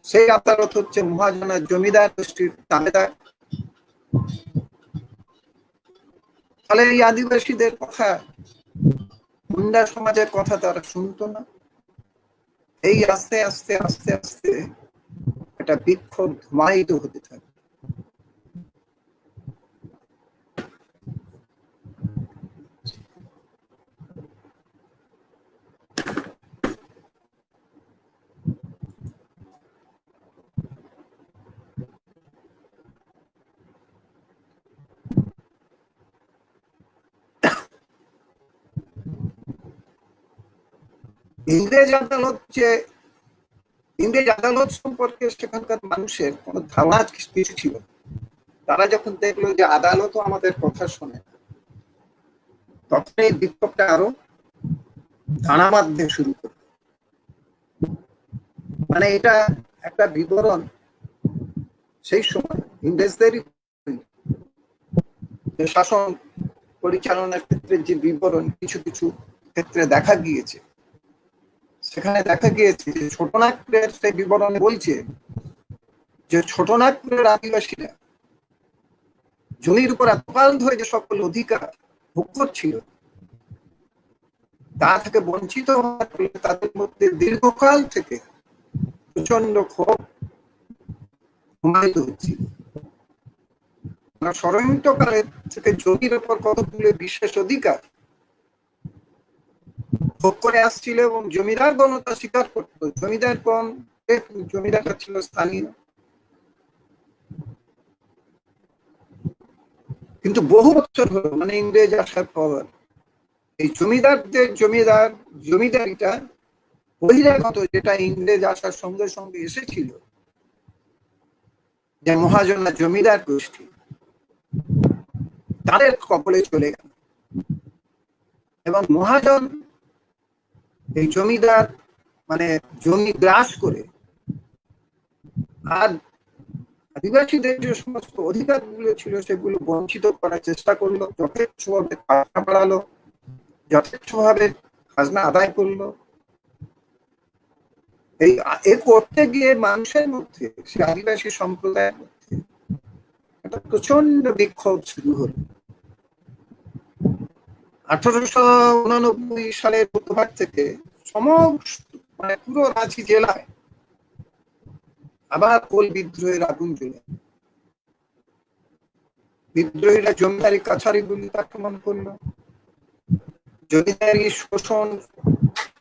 সেই আদালত হচ্ছে মহাজনা জমিদার গোষ্ঠীর দামেদার। ফলে এই আদিবাসীদের কথা, মুন্ডা সমাজের কথা তারা শুনতো না। এই আস্তে আস্তে আস্তে আস্তে একটা বিক্ষোভ ধুমায়িত হতে থাকে। ইংরেজ আদালত সম্পর্কে সেখানকার মানুষের কোন ধারণা কিছু ছিল। তারা যখন দেখলো যে আদালতও আমাদের কথা শোনে, তখন এই বিক্ষোভটা আরো দানা বাঁধতে শুরু করলো। মানে এটা একটা বিবরণ সেই সময় ইংরেজদেরই শাসন পরিচালনার ক্ষেত্রে যে বিবরণ কিছু কিছু ক্ষেত্রে দেখা গিয়েছে, সেখানে দেখা গিয়েছে যে ছোটনাগপুরের সেই বিবরণে বলছে যে ছোটনাগপুরের আদিবাসীরা জমির উপর এতকাল ধরে যে সকল অধিকার ভোগ করছিল তা থেকে বঞ্চিত হওয়ার ফলে তাদের মধ্যে দীর্ঘকাল থেকে প্রচন্ড ক্ষোভ হুমায়িত হচ্ছিল। ষড়যন্ত্রকালের থেকে জমির উপর কতগুলো বিশেষ অধিকার ভোগ করে আসছিল এবং জমিদারগণ তা স্বীকার করতো। জমিদাররা ছিল স্থানীয়, কিন্তু বহু বছর হলো, মানে ইংরেজ আসার পর এই জমিদারিটা বহিরাগত, যেটা ইংরেজ আসার সঙ্গে সঙ্গে এসেছিল, যে মহাজনা জমিদার গোষ্ঠী, তাদের কবলে চলে গেল এবং মহাজন এই জমিদার মানে জমি গ্রাস করে আর আদিবাসীদের যে সমস্ত অধিকারগুলো ছিল সেগুলো বঞ্চিত করার চেষ্টা করলো। যথেচ্ছভাবে খাজনা বাড়ালো, যথেচ্ছভাবে খাজনা আদায় করলো। এ করতে গিয়ে মানুষের মধ্যে, সে আদিবাসী সম্প্রদায়ের মধ্যে একটা প্রচন্ড বিক্ষোভ শুরু হলো। 1889 সালের মধ্যভাগ থেকে মানে পুরো রাঁচি জেলায় আবার কোল বিদ্রোহের আগুন জ্বলে। বিদ্রোহীরা জমিদারি কাছারিগুলি আক্রমণ করলো, জমিদারি শোষণ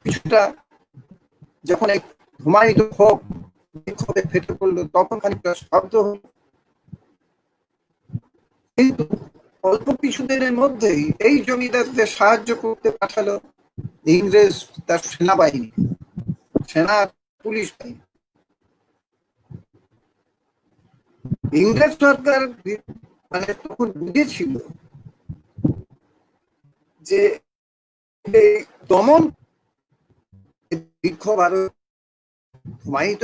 কিছুটা যখন এক ধুমায়িত ক্ষোভ বিক্ষোভে ফেটে পড়লো, তখন খানিকটা স্তব্ধ হলো। কিন্তু অল্প কিছুদিনের মধ্যেই এই জমিদারদের সাহায্য করতে পাঠালো ইংরেজ তার সেনাবাহিনী, সেনা পুলিশ বাহিনী। ইংরেজ সরকার মানে তখন বুঝেছিল যে এই দমন বিক্ষোভ আরো ধুমায়িত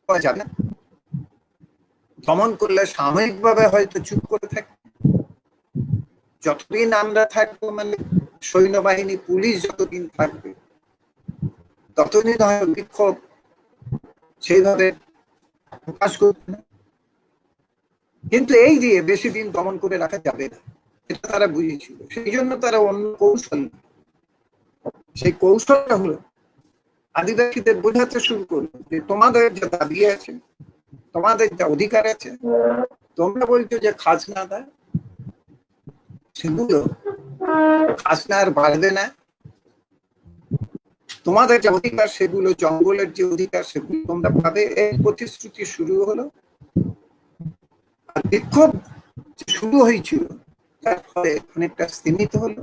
হওয়া যাবে না, দমন করলে সাময়িকভাবে হয়তো চুপ করে থাকবে, যতদিন আমরা থাকবো মানে সৈন্যবাহিনী পুলিশ যতদিন থাকবে ততদিন হয়তো বিক্ষোভ সেইভাবে প্রকাশ করবে না। কিন্তু এই দিয়ে বেশি দিন দমন করে রাখা যাবে না, এটা তারা বুঝেছিল। সেই জন্য তারা অন্য কৌশল, সেই কৌশলটা হলো আদিবাসীদের বোঝাতে শুরু করলো যে তোমাদের যে দাবি আছে, তোমাদের যা অধিকার আছে, তোমরা বলছো যে খাজনা দেয়, সেগুলো খাজনা আর বাড়বে না। তোমাদের যে অধিকার সেগুলো, জঙ্গলের যে অধিকার সেগুলো তোমরা পাবে। এই প্রতিশ্রুতি শুরু হলো। আর বিক্ষোভ শুরু হয়েছিল তার ফলে অনেকটা স্তীমিত হলো।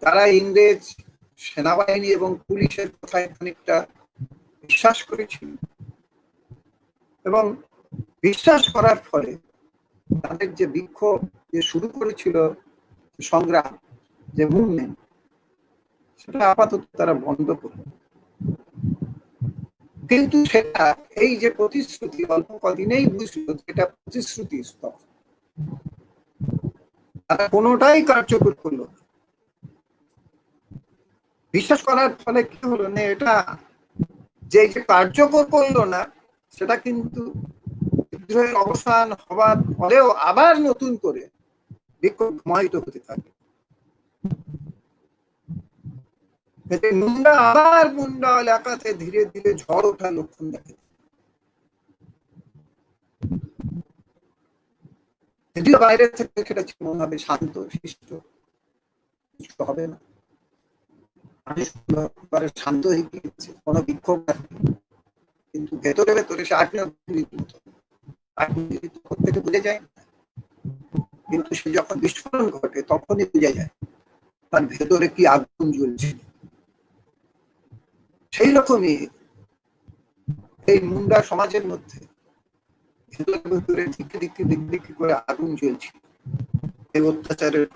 তারা ইংরেজ সেনাবাহিনী এবং পুলিশের কথায় খানিকটা বিশ্বাস করেছিল, এবং বিশ্বাস করার ফলে তাদের যে বিক্ষোভ যে শুরু করেছিল, সংগ্রাম, যে মুভমেন্ট, সেটা আপাতত তারা বন্ধ করল। কিন্তু সেটা এই যে প্রতিশ্রুতি অল্প কদিনেই বুঝলো যেটা প্রতিশ্রুতি স্তর, তারা কোনোটাই কার্যকর করলো না। বিশ্বাস করার ফলে কি হলো না, এটা যে কার্যকর করলো না সেটা কিন্তু বিদ্রোহের অবসান হবার পরেও আবার নতুন করে বিক্ষোভ ধুমায়িত হতে থাকে। মুন্ডা এলাকাতে ধীরে ধীরে ঝড় ওঠা লক্ষণ দেখে। যদিও বাইরে থেকে সেটা মনে হবে শান্ত শিষ্ট, কিছু হবে না, শান্ত হয়ে গিয়েছে, কোনো বিক্ষোভ নেই। কিন্তু ভেতরে ভেতরে সে থেকে বুঝে যায়। কিন্তু সে যখন বিস্ফোরণ ঘটে তখনই বুঝে যায় তার ভেতরে কি আগুন জ্বলছে। সেই রকমই এই মুন্ডা সমাজের মধ্যে ভেতরে ভেতরে দিকে দিকে দিকে দিকে করে আগুন জ্বলছে এই অত্যাচারের।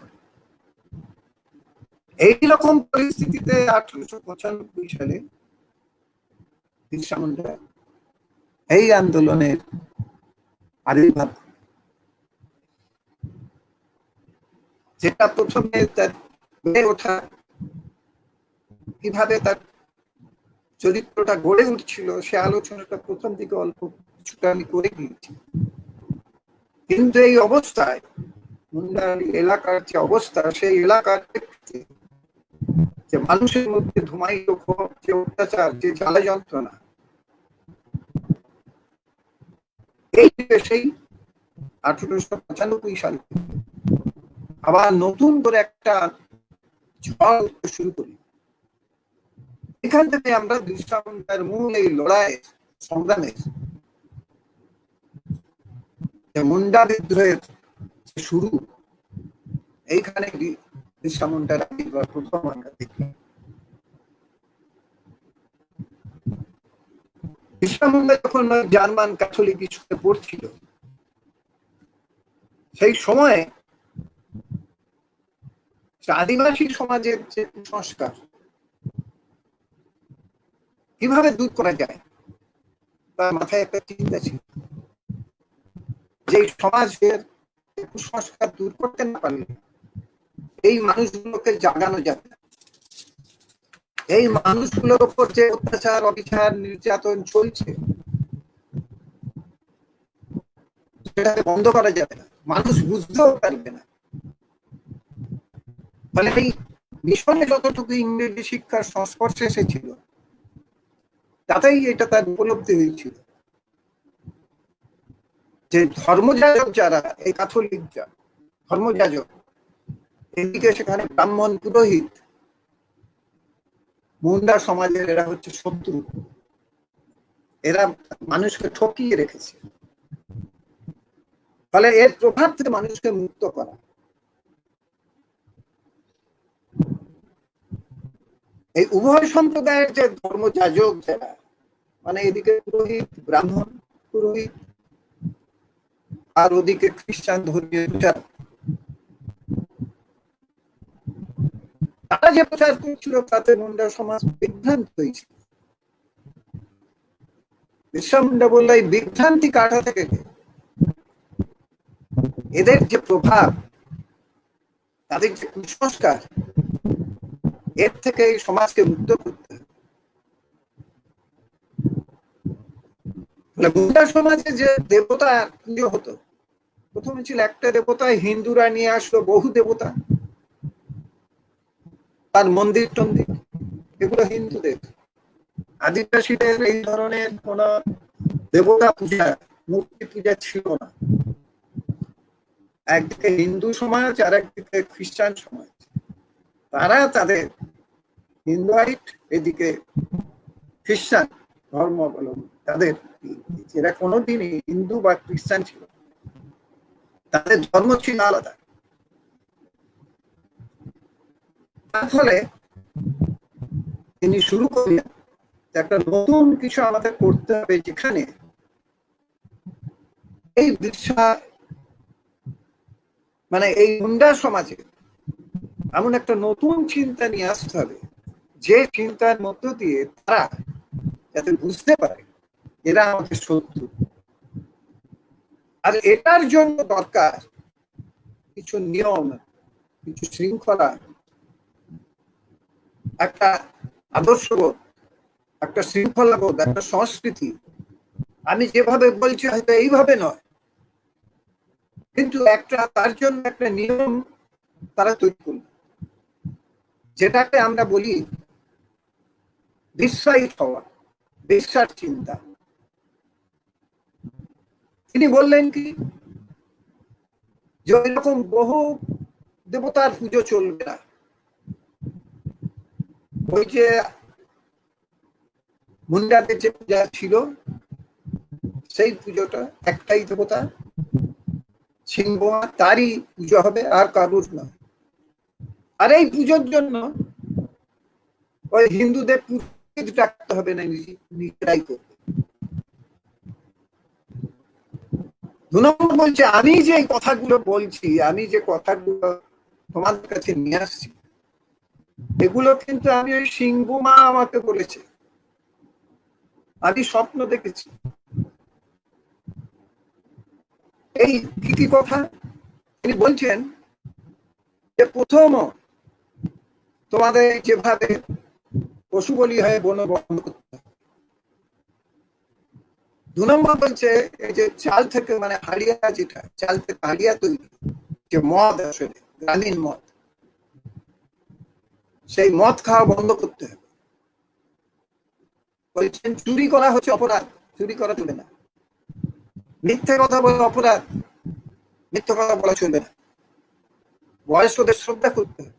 এইরকম পরিস্থিতিতে 1895 সালে বিরসা মুন্ডা এই আন্দোলনের আবির্ভাব, যেটা প্রথমে তার বেড়ে ওঠা, কিভাবে তার চরিত্রটা গড়ে উঠছিল সে আলোচনাটা প্রথম দিকে অল্প কিছুটা আমি করে গিয়েছি। কিন্তু এই অবস্থায় মুন্ডার এলাকার যে অবস্থা, সেই এলাকার যে মানুষের মধ্যে ধুমায়িত ক্ষোভ, যে অত্যাচার, যে জ্বালা যন্ত্রণা, এই সেই 1895 সালে আবার নতুন করে একটা ঝড় শুরু করি। এখান থেকে আমরা বিরসা মুন্ডার মূল এই লড়াই সংগ্রামের, মুন্ডা বিদ্রোহের শুরু, এইখানে বিরসা মুন্ডার আবির্ভাব প্রথম আমরা দেখি। বিরসা মুন্ডা যখন জার্মান ক্যাথলিক স্কুলে পড়ছিল, সেই সময়ে আদিবাসী সমাজের যে কুসংস্কার কিভাবে দূর করা যায় তার মাথায় একটা চিন্তা ছিল। যে সমাজের কুসংস্কার দূর করতে না পারলে এই মানুষগুলোকে জাগানো যাবে না। এই মানুষগুলোর উপর যে অত্যাচার, অবিচার, নির্যাতন চলছে সেটাকে বন্ধ করা যাবে না, মানুষ বুঝতেও পারবে না। ফলে এই মিশনে যতটুকু ইংরেজি শিক্ষার সংস্পর্শে এসেছিল তাতেই এটা তার উপলব্ধি হয়েছিল। যে ধর্মযাজক যারা, এই ক্যাথলিক ধর্মযাজক, এদিকে সেখানে ব্রাহ্মণ পুরোহিত, মুন্ডা সমাজের এরা হচ্ছে শত্রু, এরা মানুষকে ঠকিয়ে রেখেছে। ফলে এর প্রভাব থেকে মানুষকে মুক্ত করা, এই উভয় সম্প্রদায়ের যে ধর্মযাজক যারা, মানে এদিকে পুরোহিত, ব্রাহ্মণ পুরোহিত, আর ওদিকে খ্রিস্টান ধর্মীয় প্রচার, তারা যে প্রচার করছিল তাতে মুন্ডা সমাজ বিভ্রান্ত হয়েছিল। বিরসা মুন্ডা বলল এই বিভ্রান্তি কাটাতে গেলে এদের যে প্রভাব, তাদের যে কুসংস্কার, এর থেকে এই সমাজকে মুক্ত করতে হবে। মুন্ডা সমাজে যে দেবতা পুজো হতো, প্রথমে ছিল একটা দেবতা, হিন্দুরা নিয়ে আসলো বহু দেবতা, তার মন্দির টন্দির, এগুলো হিন্দুদের। আদিবাসীদের এই ধরনের কোন দেবতা পূজা, মূর্তি পূজা ছিল না। একদিকে হিন্দু সমাজ আর একদিকে খ্রিস্টান সমাজ, তারা তাদের হিন্দুয়াইট, এদিকে খ্রিস্টান ধর্মাবলম্বী, তাদের এরা কোনোদিনই হিন্দু বা খ্রিস্টান ছিল, তাদের ধর্ম ছিল আলাদা। তার ফলে তিনি শুরু করলেন একটা নতুন কিছু আমাদের করতে হবে, যেখানে এই বিরসা, মানে এই মুন্ডা সমাজে এমন একটা নতুন চিন্তা নিয়ে আসতে হবে, যে চিন্তার মধ্য দিয়ে তারা যাতে বুঝতে পারে এরা আমাদের শত্রু। আর এটার জন্য দরকার কিছু নিয়ম, কিছু শৃঙ্খলা, একটা আদর্শবোধ, একটা শৃঙ্খলাবোধ, একটা সংস্কৃতি। আমি যেভাবে বলছি হয়তো এইভাবে নয়, কিন্তু একটা তার জন্য একটা নিয়ম তারা তৈরি করল, যেটাকে আমরা বলি বিশ্বায়িত হওয়া, বিশ্বাস চিন্তা। তিনি বললেন কি, যে এরকম বহু দেবতার পুজো চলবে না। ওই যে মুন্ডাদের যে পূজা ছিল, সেই পুজোটা একটাই দেবতা সিংহা, তারই পুজো হবে, আর কারুর নয়। আর এই পুজোর জন্য ওই হিন্দুদের পুরোহিত ডাকতে হবে না, নিজেরাই করবে। 2 নম্বর বলছে, আমি যে কথাগুলো বলছি, আমি যে কথাগুলো তোমাদের কাছে নিয়ে আসছি, এগুলো কিন্তু আমি ওই সিংহমা আমাকে বলেছে, আমি স্বপ্ন দেখেছি। এই কি কি কথা তিনি বলছেন, যে প্রথম তোমাদের যেভাবে পশু বলি হয় বন বন্ধ করতে হবে। 2 নম্বর বলছে, এই যে চাল থেকে, মানে হাড়িয়া, যেটা চাল থেকে হাড়িয়া তৈরি, যে মদ, আসলে গ্রামীণ মদ, সেই মদ খাওয়া বন্ধ করতে হবে। বলছেন চুরি করা হচ্ছে অপরাধ, চুরি করা চলবে না। মিথ্যে কথা বলা অপরাধ, মিথ্যে কথা বলা চলবে না। বয়স্কদের শ্রদ্ধা করতে হবে।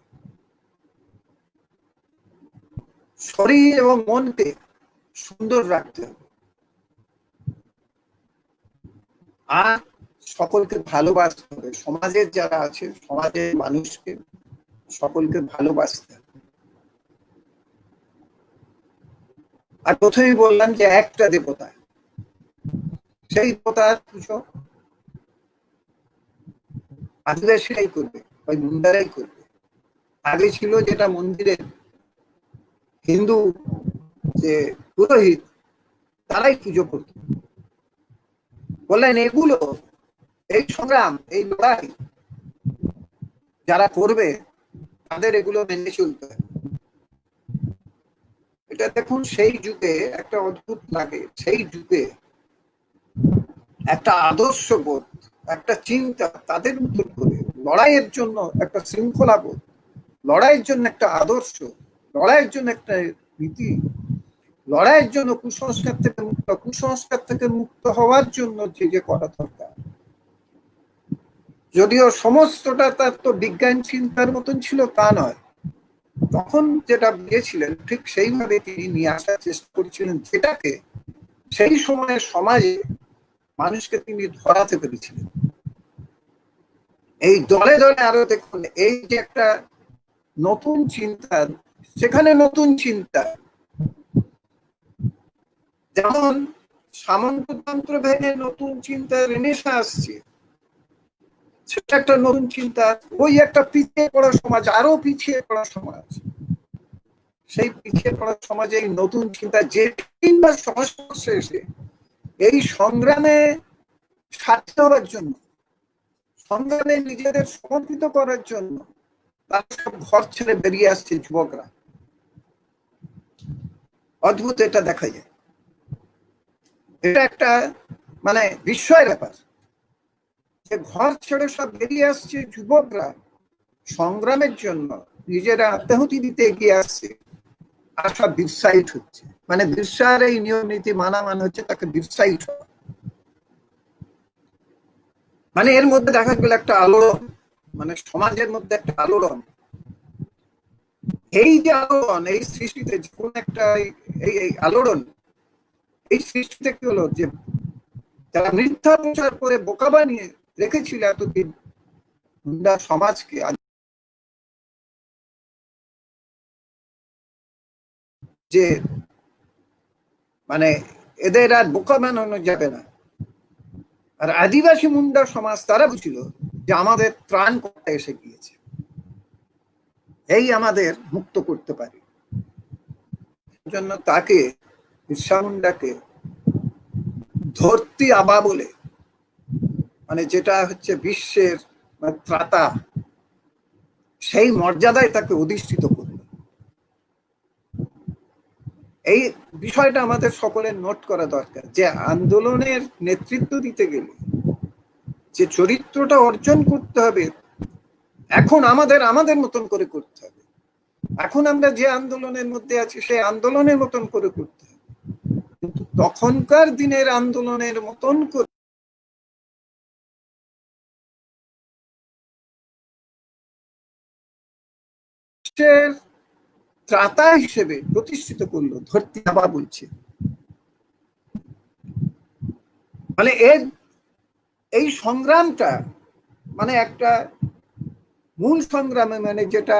শরীর এবং মনকে সুন্দর রাখতে হবে, আর সকলকে ভালোবাসতে হবে। সমাজের যারা আছে, সমাজের মানুষকে সকলকে ভালোবাসতে হবে। আর প্রথমেই বললাম যে একটা দেবতা, সেই দেবতার পুজো আদিবাসীরাই করবে, ওই মুন্ডারাই করবে। আগে ছিল যেটা মন্দিরের হিন্দু যে পুরোহিত, তারাই পুজো করত। বললেন এগুলো, এই সংগ্রাম, এই লড়াই যারা করবে, তাদের এগুলো মেনে চলতে হবে। এটা দেখুন, সেই যুগে একটা অদ্ভুত লাগে, সেই যুগে একটা আদর্শ বোধ, একটা চিন্তা তাদের মধ্যে করে, লড়াইয়ের জন্য একটা শৃঙ্খলা বোধ, লড়াইয়ের জন্য একটা আদর্শ, লড়াইয়ের জন্য একটা রীতি, লড়াইয়ের জন্য কুসংস্কার থেকে মুক্ত, কুসংস্কার থেকে মুক্ত হওয়ার জন্য যে যে করা দরকার, যদিও সমস্তটা তার তো বিজ্ঞান চিন্তার মতন ছিল তা নয়, তখন যেটা বুঝেছিলেন ঠিক সেইভাবে তিনি নিয়ে আসার চেষ্টা করেছিলেন, যেটাকে সেই সময়ের সমাজে মানুষকে তিনি ধরাতে পেরেছিলেন। এই দলে দলে আরো দেখুন, এই যে একটা নতুন চিন্তা, সেখানে নতুন চিন্তা, যেমন সামন্ততন্ত্র ভেঙে নতুন চিন্তা রেনেসাঁ আসছে, সেটা একটা নতুন চিন্তা। ওই একটা পিছিয়ে পড়া সমাজ, আরো পিছিয়ে পড়া সমাজ, সেই পিছিয়ে পড়া সমাজে এই নতুন চিন্তা যে তিনবার সংস্পর্শে এসে এই সংগ্রামে সাথী হওয়ার জন্য, সংগ্রামে নিজেদের সমর্পিত করার জন্য তারা সব ঘর ছেড়ে বেরিয়ে আসছে যুবকরা। অদ্ভুত এটা দেখা যায়, এটা একটা মানে বিস্ময়ের ব্যাপার যে ঘর ছেড়ে সব বেরিয়ে আসছে যুবকরা সংগ্রামের জন্য, নিজেরা আত্মাহুতি দিতে এগিয়ে আসছে, আর সব বীরসাইট হচ্ছে। মানে বীরসার এই নিয়ম নীতি মানা মানে হচ্ছে তাকে বীরসাইট হওয়া। মানে এর মধ্যে দেখা গেল একটা আলোড়ন, মানে সমাজের মধ্যে একটা আলোড়ন। এই যে আলোড়ন, এই সৃষ্টিতে যে কোন একটা এই আলোড়ন, এই সৃষ্টিতে কি হলো যে যারা মিথ্যা প্রচার করে বোকা বানিয়ে রেখেছিল এতদিন সমাজকে, যে মানে এদের আর বোকা বানানো যাবে না, আর আদিবাসী মুন্ডা সমাজ তারা বুঝিল যে আমাদের ত্রাণ করতে এসে গিয়েছে, এই আমাদের মুক্ত করতে পারে। জন্য তাকে, বিরসা মুন্ডাকে ধরতি আবা বলে, মানে যেটা হচ্ছে বিশ্বের ত্রাতা, সেই মর্যাদায় তাকে অধিষ্ঠিত করল। এই বিষয়টা আমাদের সকলের নোট করা দরকার, যে আন্দোলনের নেতৃত্ব দিতে গেলে যে চরিত্রটা অর্জন করতে হবে, এখন আমাদের মতন করে করতে হবে। এখন আমরা যে আন্দোলনের মধ্যে আছি সেই আন্দোলনের মতন করে করতে হবে, কিন্তু তখনকার দিনের আন্দোলনের মতন করে ত্রাতা হিসেবে প্রতিষ্ঠিত করলো, ধরতি আবা বলছে। মানে এই সংগ্রামটা মানে একটা মূল সংগ্রামে, মানে যেটা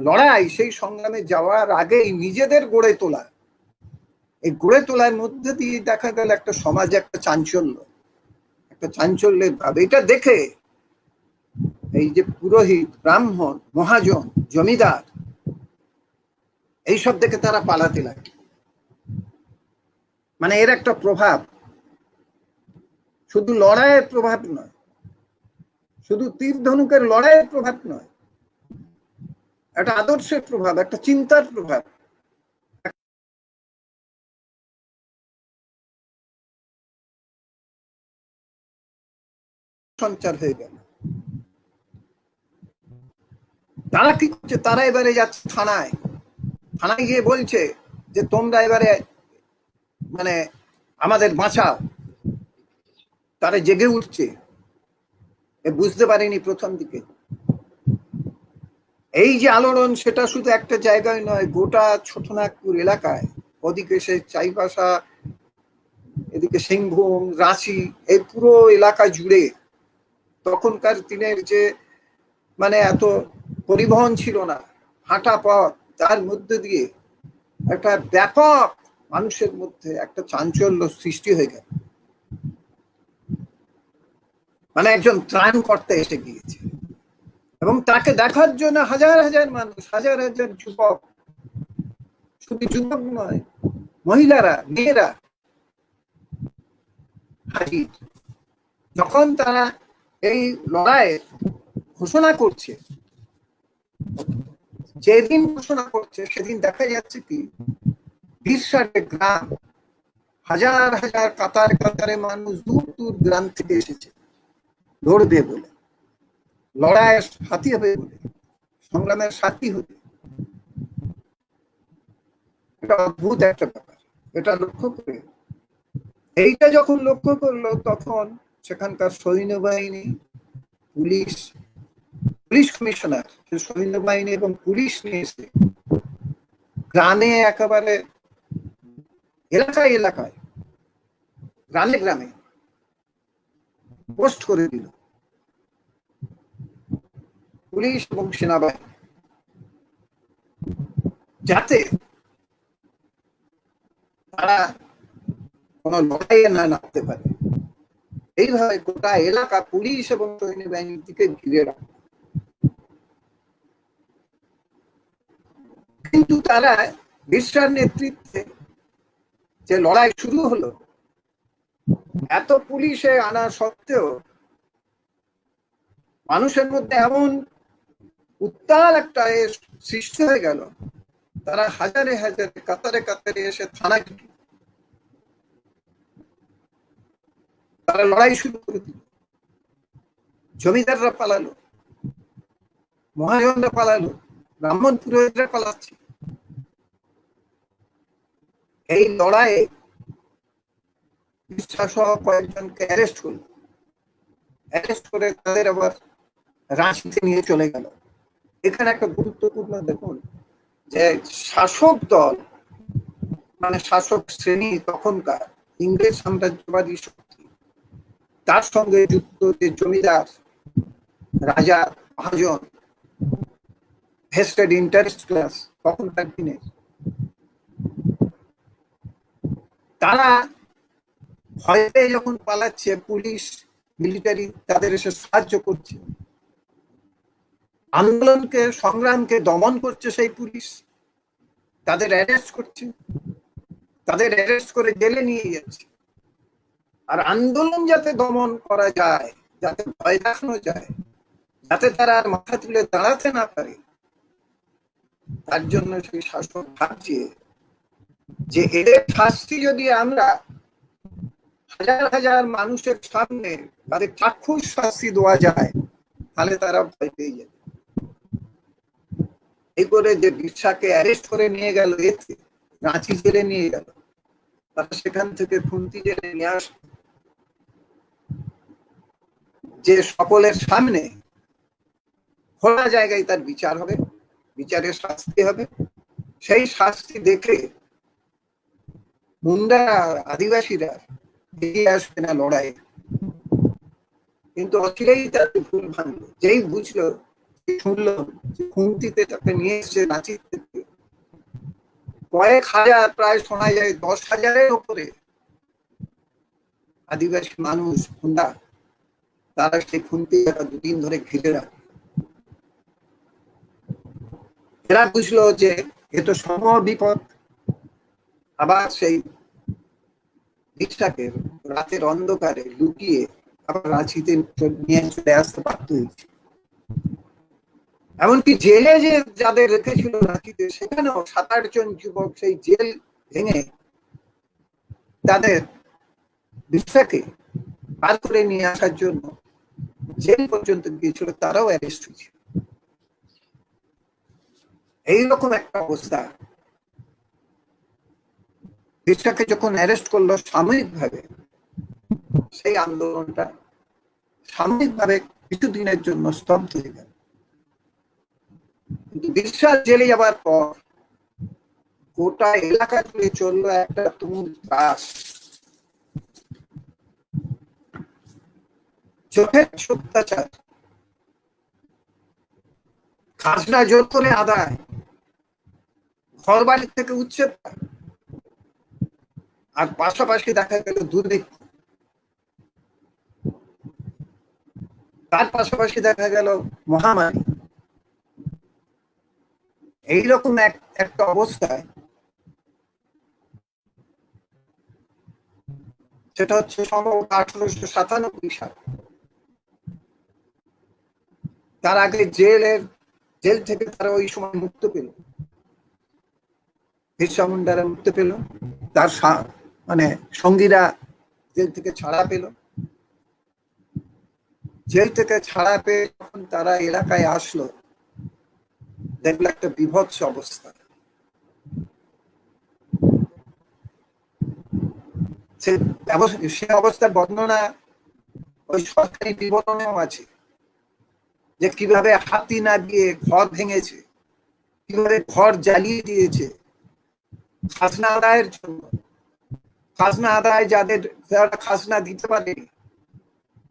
লড়াই, সেই সংগ্রামে যাওয়ার আগেই নিজেদের গড়ে তোলা, এই গড়ে তোলার মধ্যে দিয়ে দেখা গেল একটা সমাজে একটা চাঞ্চল্যের ভাব। এটা দেখে এই যে পুরোহিত, ব্রাহ্মণ, মহাজন, জমিদার, এইসব দেখে তারা পালাতে লাগে। মানে এর একটা প্রভাব, শুধু লড়াইয়ের প্রভাব নয়, শুধু তীর ধনুকের লড়াইয়ের প্রভাব নয়, একটা আদর্শের প্রভাব, একটা চিন্তার প্রভাব, সঞ্চার হয়ে গেল। তারা কি করছে, তারা এবারে যাচ্ছে থানায় গিয়ে বলছে যে তোমরা এবারে মানে আমাদের বাঁচাও। তারা জেগে উঠছে, বুঝতে পারেনি প্রথম দিকে। এই যে আলোড়ন, সেটা শুধু একটা জায়গায় নয়, গোটা ছোটনাগপুর এলাকায়, ওদিকে সে চাইবাসা, এদিকে সিংভূম, রাঁচি, এই পুরো এলাকা জুড়ে তখনকার দিনের যে মানে এত পরিবহন ছিল না, হাঁটা পথ, তার মধ্যে দিয়ে একটা ব্যাপক মানুষের মধ্যে একটা চাঞ্চল্য সৃষ্টি হয়ে গেল। মানে একজন ত্রাণ করতে এসে গিয়েছে, এবং তাকে দেখার জন্য হাজার হাজার মানুষ, হাজার হাজার যুবক, শুধু যুবক নয়, মহিলারা, মেয়েরা হাজির। যখন তারা এই লড়াইয়ের ঘোষণা করছে, যেদিন ঘোষণা করছে সেদিন দেখা যাচ্ছে কি বিরসার গ্রাম, হাজার হাজার কাতার কাতারে মানুষ দূর দূর গ্রাম থেকে এসেছে লড়বে বলে, লড়াইয়ের সাথী হবে বলে, সংগ্রামের সাথী হবে। এটা অদ্ভুত একটা ব্যাপার। এটা লক্ষ্য করে, এইটা যখন লক্ষ্য করলো, তখন সেখানকার সৈন্যবাহিনী, পুলিশ পুলিশ কমিশনার সৈন্যবাহিনী এবং পুলিশ নিয়ে এসে গ্রামে একেবারে এলাকায় এলাকায় গ্রামে গ্রামে পোস্ট করে দিল পুলিশ এবং সেনাবাহিনী, যাতে তারা কোন লড়াইয়ে না নামতে পারে। এইভাবে গোটা এলাকা পুলিশ এবং সৈন্যবাহিনীর দিকে ঘিরে রাখে। কিন্তু তারা বিরসার নেতৃত্বে যে লড়াই শুরু হলো, এত পুলিশে আনা সত্ত্বেও মানুষের মধ্যে এমন উত্তাল একটা সৃষ্টি হয়ে গেল, তারা হাজারে হাজারে কাতারে কাতারে এসে থানায় ঢুকল। তারা লড়াই শুরু করে দিল। জমিদাররা পালালো, মহাজনরা পালালো, ব্রাহ্মণ পুরোহিতরা পালাচ্ছে। এই লড়াইয়ে বিশ্বাসহ কয়েকজনকে অ্যারেস্ট করলো। অ্যারেস্ট করে তাদের আবার রাঁচিতে নিয়ে চলে গেল। এখানে একটা গুরুত্বপূর্ণ দেখুন যে শাসক দল মানে শাসক শ্রেণী তখনকার ইংরেজ সাম্রাজ্যবাদী শক্তি, তার সঙ্গে যুক্ত যে জমিদার, রাজা, মহাজন, ভেস্টেড ইন্টারেস্ট ক্লাস তখনকার দিনে, তারা ভয়ে যখন পালাচ্ছে, পুলিশ মিলিটারি তাদের এসে সাহায্য করছে, আন্দোলনকে সংগ্রামকে দমন করছে সেই পুলিশ, তাদের অ্যারেস্ট করছে, তাদের অ্যারেস্ট করে জেলে নিয়ে যাচ্ছে। আর আন্দোলন যাতে দমন করা যায়, যাতে ভয় দেখানো যায়, যাতে তারা আর মাথা তুলে দাঁড়াতে না পারে, তার জন্য সেই শাসক ভাবছে যে এদের শাস্তি যদি আমরা হাজার হাজার মানুষের সামনে তাদের চাক্ষুষ শাস্তি দেওয়া যায়, তাহলে তারা ভয় পেয়ে যাবে। এই করে যে বিরসাকে অ্যারেস্ট করে নিয়ে গেল, এতে রাঁচি জেলে নিয়ে গেল, তারা সেখান থেকে খুন্তি জেলে নিয়ে আস, যে সকলের সামনে খোলা জায়গায় তার বিচার হবে, বিচারের শাস্তি হবে। সেই শাস্তি দেখে মুন্ডা আদিবাসীরা এগিয়ে আসবে না লড়াই, কিন্তু অচিরেই তার ভুল ভাঙলো। যেই বুঝলো, শুনলো খুন্তিতে তাকে নিয়ে এসছে রাঁচি থেকে, কয়েক হাজার, প্রায় শোনা যায় 10,000-এর উপরে আদিবাসী মানুষ মুন্ডা, তারা সেই খুন্তি 2 দিন ধরে ঘিরে রাখে। এরা বুঝলো যে এ তো সম বিপদ। আবার সেই বিরসাকে রাতের অন্ধকারে লুকিয়ে আবার রাঁচিতে নিয়ে চলে আসতে বাধ্য হয়েছে। এমনকি জেলে যে যাদের রেখেছিল রাঁচিতে, সেখানেও 7-8 জন যুবক সেই জেল ভেঙে তাদের বিরসাকে বার করে নিয়ে আসার জন্য জেল পর্যন্ত গিয়েছিল, তারাও অ্যারেস্ট হয়েছিল। এইরকম একটা অবস্থা। বিরসাকে যখন অ্যারেস্ট করলো সাময়িকভাবে, সেই আন্দোলনটা সাময়িকভাবে কিছুদিনের জন্য স্তব্ধ হয়ে গেল। কিন্তু বিরসা জেলে যাবার পর গোটা এলাকা জুড়ে চললো একটা তুমুল ত্রাস। চোখের অত্যাচার, খাজনা জোর করে আদায়, ঘর বাড়ি থেকে উচ্ছেদ, আর পাশাপাশি দেখা গেল দুর্ভিক্ষ, তার পাশাপাশি দেখা গেল মহামারী। এইরকম একটা অবস্থায়, সেটা হচ্ছে সম্ভবত 1897 সাল, তার আগে জেল থেকে তারা ওই সময় মুক্ত পেল, বিরসা মুন্ডারা মুক্ত পেল, তার মানে সঙ্গীরা জেল থেকে ছাড়া পেল। জেল থেকে ছাড়া পেয়ে যখন তারা এলাকায় আসলো, দেখলো একটা বিভৎস অবস্থা। সে অবস্থার বর্ণনা ওই সরকারি বিবরণেও আছে। যে কিভাবে হাতি না দিয়ে ঘর ভেঙেছে, কিভাবে ঘর জ্বালিয়ে দিয়েছে খাজনা আদায়ের জন্য। খাজনা আদায় যারা খাজনা দিতে পারেনি,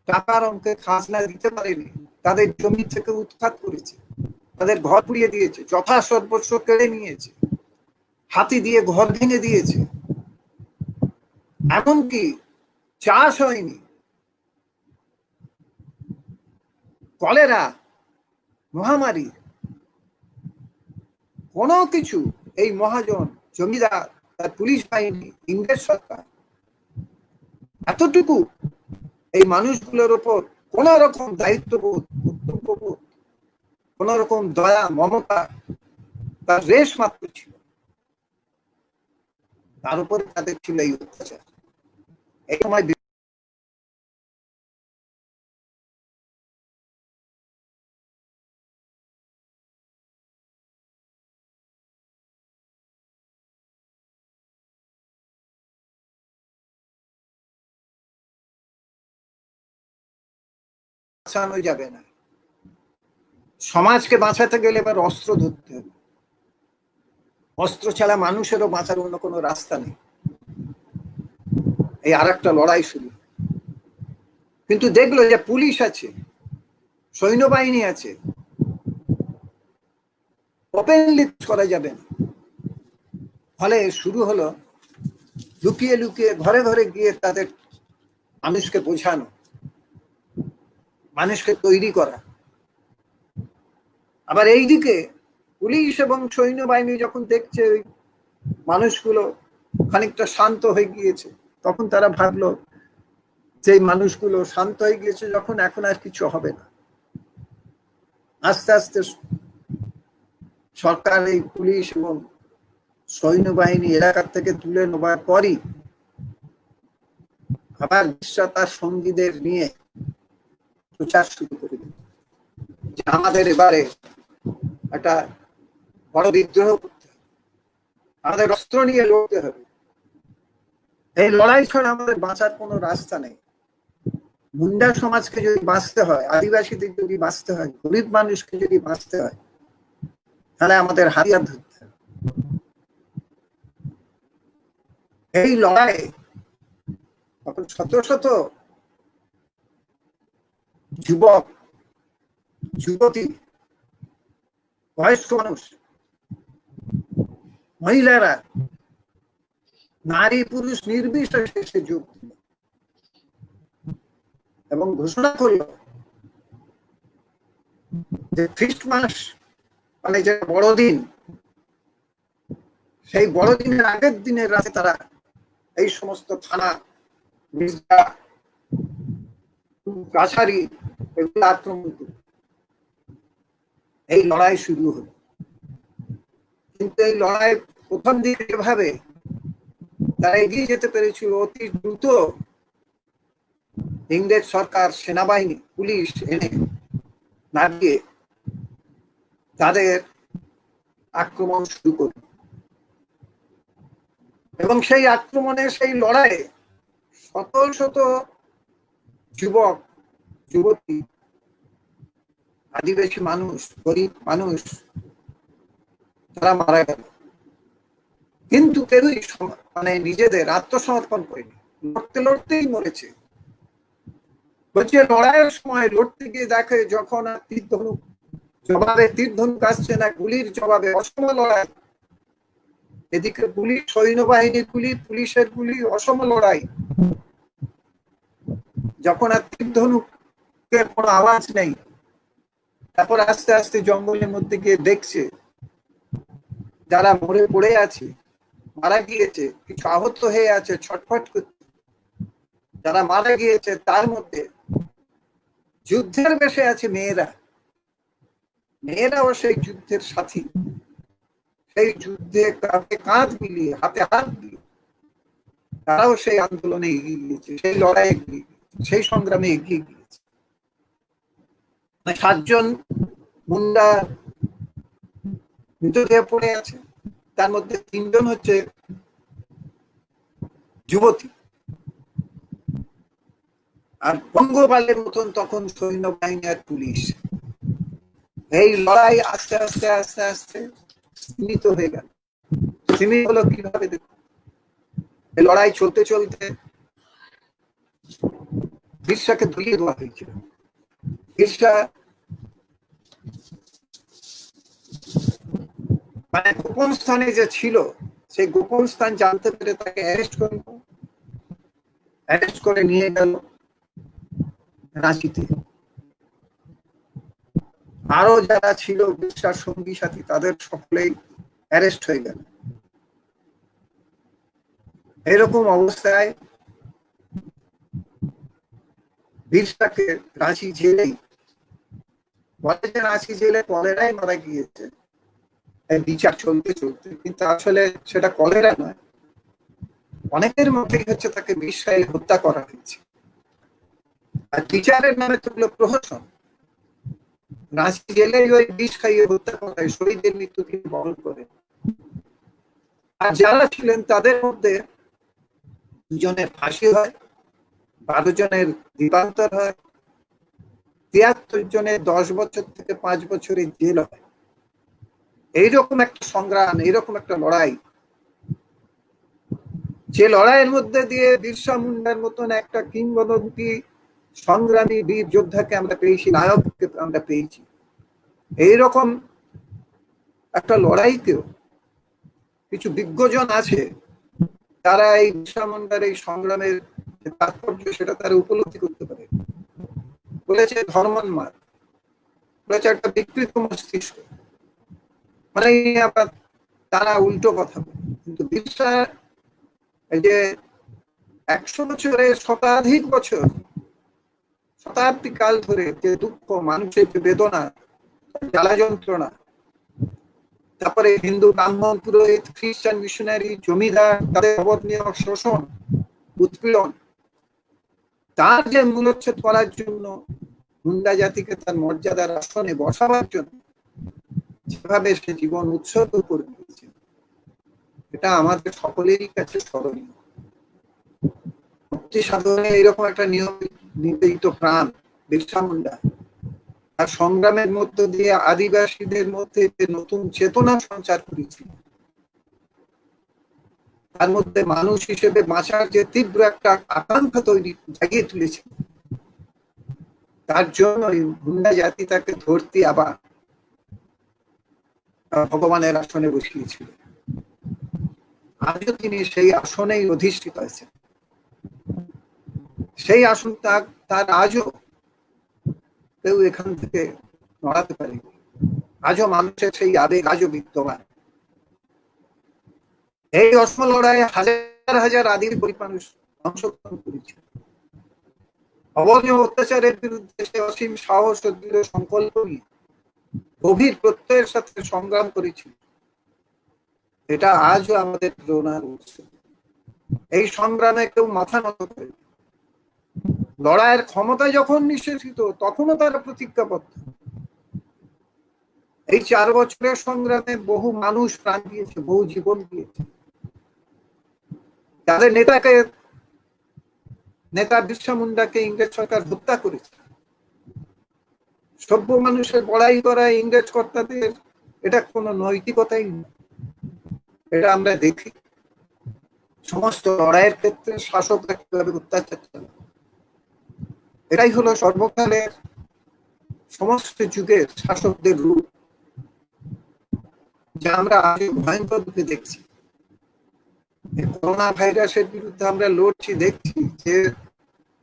টাকার অঙ্কে খাজনা দিতে পারেনি, তাদের জমি থেকে উৎখাত করেছে, তাদের ঘর পুড়িয়ে দিয়েছে, যথা সর্বস্ব কেড়ে নিয়েছে, হাতি দিয়ে ঘর ভেঙে দিয়েছে। এমনকি চাষ হয়নি, কলেরা, মহামারী, কোনো কিছু এই মহাজন, জমিদার, তার পুলিশ বাহিনী, ইংরেজ সরকার এতটুকু এই মানুষগুলোর উপর কোন রকম দায়িত্ববোধ, কর্তব্যবোধ, কোন রকম দয়া, মমতা তার রেশ মাত্র ছিল। তার উপরে তাদের ছিল এই অত্যাচার। এই সময় বাঁচানো যাবে না, সমাজকে বাঁচাতে গেলে এবার অস্ত্র ধরতে হবে। অস্ত্র ছাড়া মানুষেরও বাঁচার অন্য কোনো রাস্তা নেই। এই আর একটা লড়াই শুরু। কিন্তু দেখলো যে পুলিশ আছে, সৈন্যবাহিনী আছে, ওপেনলি করা যাবে না। ফলে শুরু হলো লুকিয়ে লুকিয়ে ঘরে ঘরে গিয়ে তাদের মানুষকে বোঝানো, মানুষকে তৈরি করা। আবার এইদিকে পুলিশ এবং সৈন্যবাহিনী যখন দেখছে ওই মানুষগুলো খানিকটা শান্ত হয়ে গিয়েছে, তখন তারা ভাবলো যে মানুষগুলো শান্ত হয়ে গিয়েছে যখন, এখন আর কিছু হবে না। আস্তে আস্তে সরকার এই পুলিশ এবং সৈন্যবাহিনী এলাকা থেকে তুলে নেবার পরই আবার বিশ্ব তার সঙ্গীদের নিয়ে প্রচার শুরু করে দিল যে আমাদের এবারে একটা বড় বিদ্রোহ করতে হবে, আমাদের অস্ত্র নিয়ে লড়তে হবে। এই লড়াই ছাড়া আমাদের বাঁচার কোনো রাস্তা নেই। মুন্ডা সমাজকে যদি বাঁচতে হয়, আদিবাসীদের যদি বাঁচতে হয়, গরিব মানুষকে যদি বাঁচতে হয়, তাহলে আমাদের হাতিয়ার ধরতে হবে। এই লড়াই তখন শত শত যুবক, যুবতী, বয়স্ক মানুষ, মহিলারা, নারী পুরুষ নির্বিশেষে যোগ দিল এবং ঘোষণা করল যে খ্রিস্ট মাস মানে যে বড়দিন, সেই বড়দিনের আগের দিনের রাতে তারা এই সমস্ত থানা, মির্জা, কাছারি এগুলো আক্রমণ করল। এই লড়াই শুরু হলো। কিন্তু এই লড়াই প্রথম দিকে যেভাবে তারা এগিয়ে যেতে পেরেছিল, অতি দ্রুত ইংরেজ সরকার সেনাবাহিনী, পুলিশ এনে নামিয়ে তাদের আক্রমণ শুরু করল। এবং সেই আক্রমণে, সেই লড়াইয়ে শত শত যুবক, যুবতী, আদিবাসী মানুষ, গরিব মানুষ তারা মারা গেল। কিন্তু কেউই মানে নিজেদের আত্মসমর্পণ করেনি, লড়তে লড়তেই মরেছে। বলছে লড়াইয়ের সময় লড়তে গিয়ে দেখে যখন আর তীর ধনুক জবাবে, তীর ধনুক আসছে না, গুলির জবাবে অসম লড়াই। এদিকে পুলিশ, সৈন্যবাহিনীর গুলি, পুলিশের গুলি, অসম লড়াই। যখন আর তীর ধনুকের কোনো আওয়াজ নেই, তারপর আস্তে আস্তে জঙ্গলের মধ্যে গিয়ে দেখছে যারা মরে পড়ে আছে, মারা গিয়েছে, কিছু আহত হয়ে আছে, ছটফট করছে। যারা মারা গিয়েছে তার মধ্যে যুদ্ধের বেশে আছে মেয়েরা। মেয়েরাও সেই যুদ্ধের সাথী, সেই যুদ্ধে কাঁধে কাঁধ মিলিয়ে, হাতে হাত দিয়ে তারাও সেই আন্দোলনে এগিয়ে গিয়েছে, সেই লড়াই এগিয়ে গিয়েছে, সেই সংগ্রামে এগিয়ে গিয়েছে। 7 জন মুন্ডা মৃতদেহ পড়ে আছে, তার মধ্যে 3 জন হচ্ছে যুবতী। আর পঙ্গপালের মতন তখন সৈন্যবাহিনী আর পুলিশ। এই লড়াই আস্তে আস্তে আস্তে আস্তে সীমিত হয়ে গেল। সীমিত হলো কিভাবে? দেখুন, এই লড়াই চলতে চলতে বিরসাকে ধরিয়ে দেওয়া হয়েছিল। বিরসা মানে গোপন স্থানে যে ছিল, সেই গোপন স্থান জানতে পেরে তাকে অ্যারেস্ট করে নিয়ে গেল রাঁচিতে। আরো যারা ছিল বিরসার সঙ্গী সাথী, তাদের সকলেই অ্যারেস্ট হয়ে গেল। এরকম অবস্থায় বিরসাকে রাঁচি জেলেই, বলে যে রাঁচি জেলে কলেরাই মারা গিয়েছে এই বিচার চলতে চলতে, কিন্তু আসলে সেটা কলেরা নয়। অনেকের মতেই হচ্ছে তাকে বিষ খাইয়ে হত্যা করা হয়েছে। আর বিচারের নামে তো প্রহসন। রাঁচি জেলে ওই বিষ খাইয়ে হত্যা করা হয়, শহীদের মৃত্যুকে বরণ করে। আর যারা ছিলেন তাদের মধ্যে 2 জনের ফাঁসি হয়, 12 জনের দ্বীপান্তর হয়, 73 জনের 10 বছর থেকে 5 বছরের জেল হয়। এইরকম একটা সংগ্রাম, এইরকম একটা লড়াই, যে লড়াইয়ের মধ্যে দিয়ে বিরসা মুন্ডার মতন একটা কিংবদন্তি সংগ্রামী বীর যোদ্ধাকে আমরা পেয়েছি, নায়ককে আমরা পেয়েছি। এইরকম একটা লড়াইকেও কিছু বিজ্ঞজন আছে, তারা এই বিরসা মুন্ডার এই সংগ্রামের যে তাৎপর্য, সেটা তারা উপলব্ধি করতে পারে। বলেছে ধর্মোন্মাদ, বলেছে একটা বিকৃত মস্তিষ্ক, মানে আবার তারা উল্টো কথা বলে। কিন্তু বিরসা এই যে 100 বছরের শতাধিক বছর, শতাব্দী কাল ধরে যে দুঃখ, মানুষের যে বেদনা, জ্বালা যন্ত্রণা, তারপরে হিন্দু ব্রাহ্মণ, পুরোহিত, খ্রিস্টান, মিশনারি, জমিদার, তাদের অবর্ণীয় শোষণ, উৎপীড়ন, তার যে মূলোচ্ছেদ করার জন্য, মুন্ডা জাতিকে তার মর্যাদার আসনে বসাবার জন্য যেভাবে সে জীবন উৎসর্গ করে দিয়েছে, এটা আমাদের সকলেরই কাছে স্মরণীয়। মুক্তি সাধনে এরকম একটা নিবেদিত প্রাণ বিরসা মুন্ডা, আর সংগ্রামের মধ্য দিয়ে আদিবাসীদের মধ্যে যে নতুন চেতনা সঞ্চার করেছিল, তার মধ্যে মানুষ হিসেবে বাঁচার যে তীব্র একটা আকাঙ্ক্ষা তৈরি জাগিয়ে তুলেছে, তার জন্যই মুন্ডা জাতি তাকে ধরতে আবার ভগবানের আসনে বসিয়েছিল। আজও তিনি সেই আসনেই অধিষ্ঠিত আছেন। সেই আসন তার আজও কেউ এখান থেকে নড়াতে পারেনি। আজও মানুষের সেই আবেগ আজও বিদ্যমান। এই অসম লড়াইয়ে হাজার হাজার আদিবাসী মানুষ অংশগ্রহণ করেছে। অবনীয় অত্যাচারের বিরুদ্ধে সে অসীম সাহস ও দৃঢ় সংকল্প নিয়ে গভীর প্রত্যয়ের সাথে সংগ্রাম করেছিল। এটা আজও আমাদের প্রেরণার উৎস। এই সংগ্রামে কেউ মাথা নত করে। লড়াইয়ের ক্ষমতা যখন নিষেধিত, তখনও তারা প্রতিজ্ঞাবদ্ধ। এই 4 বছরের সংগ্রামে বহু মানুষ প্রাণ দিয়েছে, বহু জীবন দিয়েছে। তাদের নেতা বিরসা মুন্ডাকে ইংরেজ সরকার হত্যা করেছে। সভ্য মানুষের বড়াই করা ইংরেজ কর্তাদের এটা কোনো নৈতিকতাই নয়। এটা আমরা দেখি সমস্ত লড়াইয়ের ক্ষেত্রে শাসকরা কিভাবে অত্যাচার চালায়। এটাই হলো সর্বকালের সমস্ত যুগের শাসকদের রূপ, যা আমরা আজ ভয়ঙ্কর রূপে দেখছি। করোনা ভাইরাসের বিরুদ্ধে আমরা লড়ছি, দেখছি যে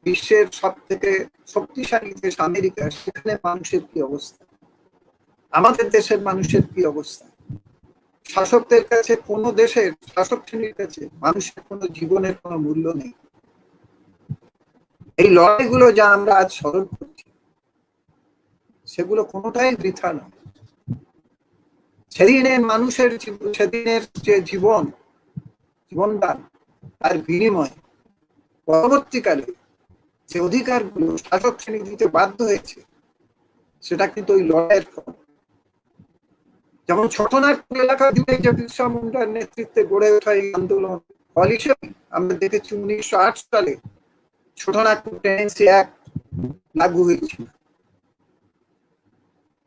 বিশ্বের সব থেকে শক্তিশালী দেশ আমেরিকা, সেখানে মানুষের কি অবস্থা, আমাদের দেশের মানুষের কি অবস্থা। শাসকদের কাছে, কোনো দেশের শাসক শ্রেণীর কাছে মানুষের কোনো জীবনের কোনো মূল্য নেই। এই লড়াইগুলো যা আমরা আজ স্মরণ করছি, সেগুলো কোনোটাই বৃথা নয়। সেদিনের মানুষের সেদিনের যে জীবনদান, তার বিনিময় পরবর্তীকালে যে অধিকারগুলো শাসক শ্রেণী দিতে বাধ্য হয়েছে, সেটা কিন্তু ওই লড়াইয়ের ফল। যেমন ছোটনাগপুর এলাকা জুড়ে যে বিরসা মুন্ডার নেতৃত্বে গড়ে ওঠা এই আন্দোলন ফল হিসেবে আমরা দেখেছি 1908 সালে ছোটনাগপুর টেনেন্সি অ্যাক্ট লাগু হয়েছিল।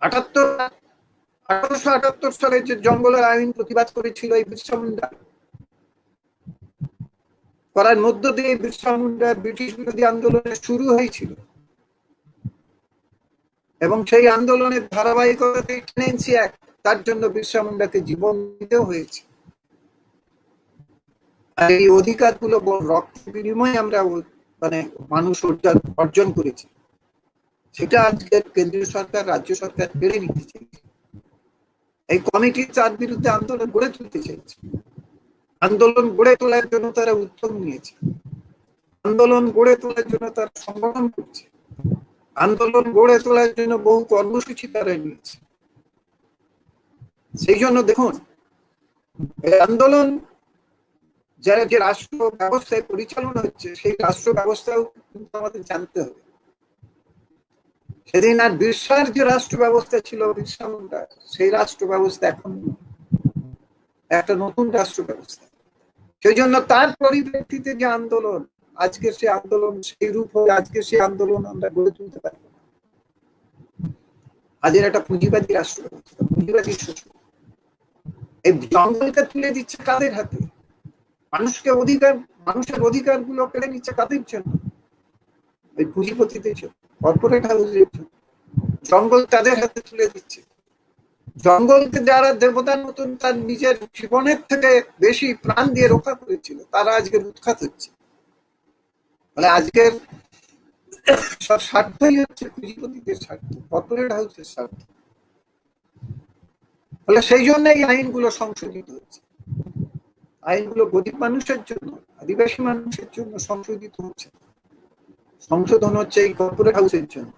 78 1878 সালে যে জঙ্গলের আইন প্রতিবাদ করেছিল এই বিরসা মুন্ডা, করার মধ্য দিয়ে বিরসা মুন্ডার ব্রিটিশ বিরোধী আন্দোলনের শুরু হয়েছিল এবং সেই আন্দোলনের ধারাবাহিকতাতে টেনেন্সি অ্যাক্ট, তার জন্য বিরসা মুন্ডাকে জীবন দিতেও হয়েছে। আর এই অধিকারগুলো রক্তের বিনিময়ে আমরা মানে মানুষ অর্জন করেছি, সেটা আজকে কেন্দ্রীয় সরকার রাজ্য সরকার কেড়ে নিতে চাইছে। এই কমিটি তার বিরুদ্ধে আন্দোলন গড়ে তুলতে চাইছে। আন্দোলন গড়ে তোলার জন্য তারা উদ্যোগ নিয়েছে, আন্দোলন গড়ে তোলার জন্য তারা সংগঠন করছে, আন্দোলন গড়ে তোলার জন্য বহু কর্মসূচি তারা নিয়েছে। সেই জন্য দেখুন, এই আন্দোলন যারা যে রাষ্ট্র ব্যবস্থায় পরিচালনা হচ্ছে, সেই রাষ্ট্র ব্যবস্থাও কিন্তু আমাদের জানতে হবে। সেদিন আর বিরসার যে রাষ্ট্র ব্যবস্থা ছিল, বিরসা মুন্ডা, সেই রাষ্ট্র ব্যবস্থা এখন একটা নতুন রাষ্ট্র ব্যবস্থা। সেই জন্য তার পরিপ্রেক্ষিতে যে আন্দোলন, আজকে সে আন্দোলন সেই রূপ হয়ে আজকে সে আন্দোলন আমরা গড়ে তুলতে পারি। আজের একটা পুঁজিবাদী রাষ্ট্র ব্যবস্থা, পুঁজিবাদী শোষণ, এই জঙ্গলকে তুলে দিচ্ছে কাদের হাতে? মানুষকে অধিকার, মানুষের অধিকার গুলো কেড়ে নিচ্ছে কাদের জন্য? ওই পুঁজিপতিদের জন্য, কর্পোরেট হাউসের জন্য। জঙ্গল তাদের হাতে তুলে দিচ্ছে। জঙ্গলকে যারা দেবতার মতন তার নিজের জীবনের থেকে বেশি প্রাণ দিয়ে রক্ষা করেছিল, তারা আজকে উৎখাত হচ্ছে। মানে আজকের সব স্বার্থই হচ্ছে পুঁজিপতিদের স্বার্থ, কর্পোরেট হাউসের স্বার্থ। ফলে সেই জন্য এই আইনগুলো সংশোধিত হচ্ছে। আইনগুলো গরিব মানুষের জন্য, আদিবাসী মানুষের জন্য সংশোধিত হচ্ছে, সংশোধন হচ্ছে এই কর্পোরেট হাউসের জন্য।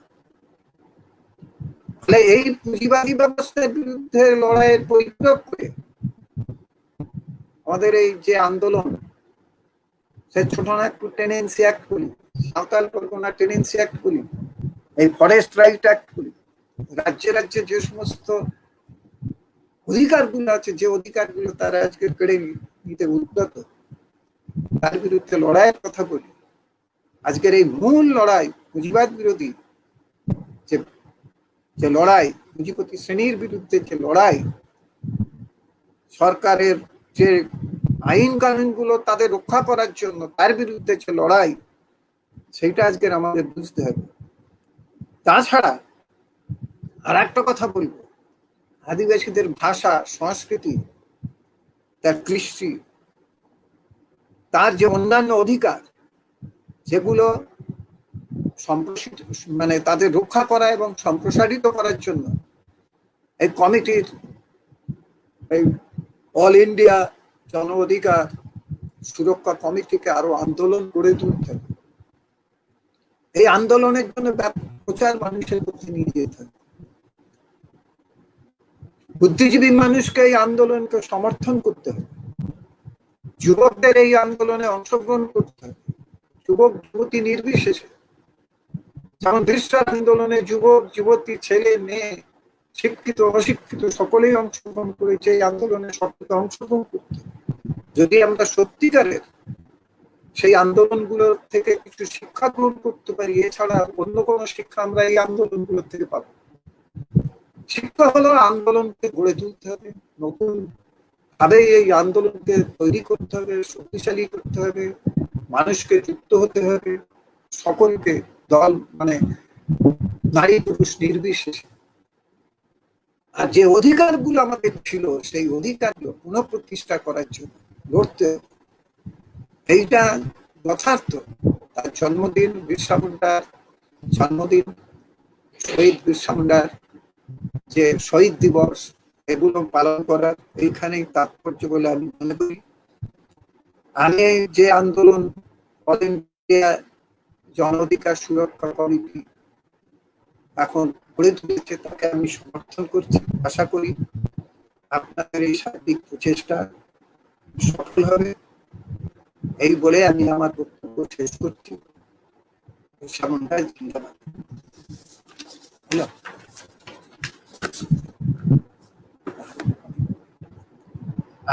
ফলে এই পুঁজিবাদী ব্যবস্থার বিরুদ্ধে লড়াইয়ের পরিপ্রেক্ষিত করে আমাদের এই যে আন্দোলন, সে ছোটনাগপুর টেনেন্সি অ্যাক্ট বলি, সাঁওতাল পরগনা টেনেন্সি অ্যাক্ট বলি, এই ফরেস্ট রাইট অ্যাক্ট বলি, রাজ্যে রাজ্যে যে সমস্ত অধিকারগুলো আছে, যে অধিকারগুলো তারা আজকে কেড়ে নিতে উদ্যত, তার বিরুদ্ধে লড়াইয়ের কথা বলি। আজকের এই মূল লড়াই, পুঁজিবাদ বিরোধী যে লড়াই, পুঁজিপতি শ্রেণীর বিরুদ্ধে যে লড়াই, সরকারের যে আইন কানুনগুলো তাদের রক্ষা করার জন্য তার বিরুদ্ধে যে লড়াই, সেইটা আজকের আমাদের বুঝতে হবে। তাছাড়া আর একটা কথা বলবো, আদিবাসীদের ভাষা, সংস্কৃতি, তার কৃষ্টি, তার যে অন্যান্য অধিকার, যেগুলো মানে তাদের রক্ষা করা এবং সম্প্রসারিত করার জন্য এই কমিটির, এই অল ইন্ডিয়া জন অধিকার সুরক্ষা কমিটিকে আরো আন্দোলন গড়ে তুলতে হবে। এই আন্দোলনের জন্য ব্যাপক প্রচার মানুষের মধ্যে নিয়ে যেতে হবে। বুদ্ধিজীবী মানুষকে এই আন্দোলনকে সমর্থন করতে হবে, যুবকদের এই আন্দোলনে অংশগ্রহণ করতে হবে, যুবক যুবতী নির্বিশেষে। যেমন বিরসার আন্দোলনে যুবক যুবতী, ছেলে মেয়ে, শিক্ষিত অশিক্ষিত সকলেই অংশগ্রহণ করেছে। এই আন্দোলনে সকলকে অংশগ্রহণ করতে হবে। যদি আমরা সত্যিকারের সেই আন্দোলনগুলোর থেকে কিছু শিক্ষা গ্রহণ করতে পারি, এছাড়া অন্য কোনো শিক্ষা আমরা এই আন্দোলনগুলোর থেকে পাবো। শিক্ষা হলো আন্দোলনকে গড়ে তুলতে হবে, নতুন ভাবে এই আন্দোলনকে তৈরি করতে হবে, শক্তিশালী করতে হবে, মানুষকে যুক্ত হতে হবে, সকলকে, দল মানে নারী পুরুষ নির্বিশেষে। আর যে অধিকারগুলো আমাদের ছিল, সেই অধিকারগুলো পুনঃপ্রতিষ্ঠা করার জন্য লড়তে হবে। এইটা যথার্থ। তার জন্মদিন, বিরসা মুন্ডার জন্মদিন, শহীদ বিরসা মুন্ডার যে শহীদ দিবস, এগুলো পালন করার এইখানেই তাৎপর্য বলে আমি মনে করি। আমি যে আন্দোলন অল ইন্ডিয়া জন অধিকার সুরক্ষা কমিটি এখন গড়ে তুলেছে, তাকে আমি সমর্থন করছি। আশা করি আপনাদের এই সার্বিক প্রচেষ্টা সফল হবে। এই বলে আমি আমার বক্তব্য শেষ করছি। বিরসা মুন্ডা জিন্দাবাদ।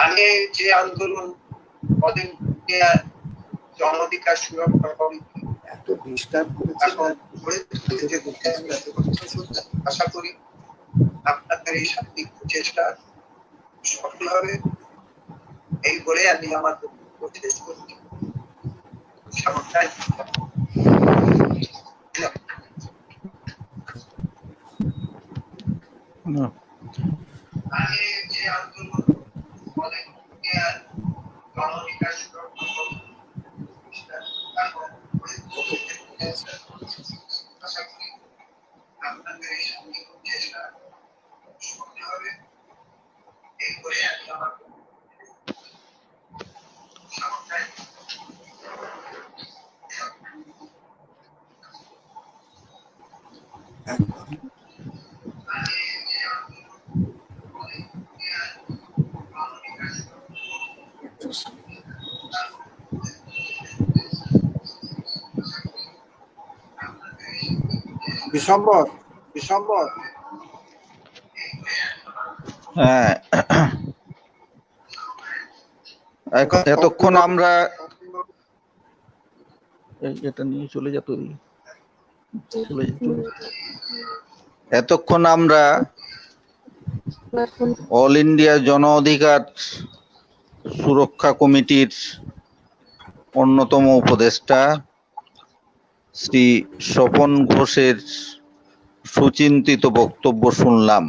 আমি যে আন্দোলন অল ইন্ডিয়া জন অধিকার সুরক্ষা কমিটি এত ডিস্টার্ব করেছে, এখন গড়ে তুলেছে, আশা করি আপনাদের এই শান্তি প্রচেষ্টা সফল হবে এই বলে আমি আমার বক্তব্য শেষ করছি। যে আন্দোলন বলে গণবিকাশ আপনাদের এই শান্তি প্রচেষ্টা সফল হবে এই বলে আমি আমার ডিসেম্বর হ্যাঁ, এতক্ষণ আমরা এটা নিয়ে চলে যেত, এতক্ষণ আমরা অল ইন্ডিয়া জন অধিকার সুরক্ষা কমিটির অন্যতম উপদেষ্টা শ্রী স্বপন ঘোষের সুচিন্তিত বক্তব্য শুনলাম।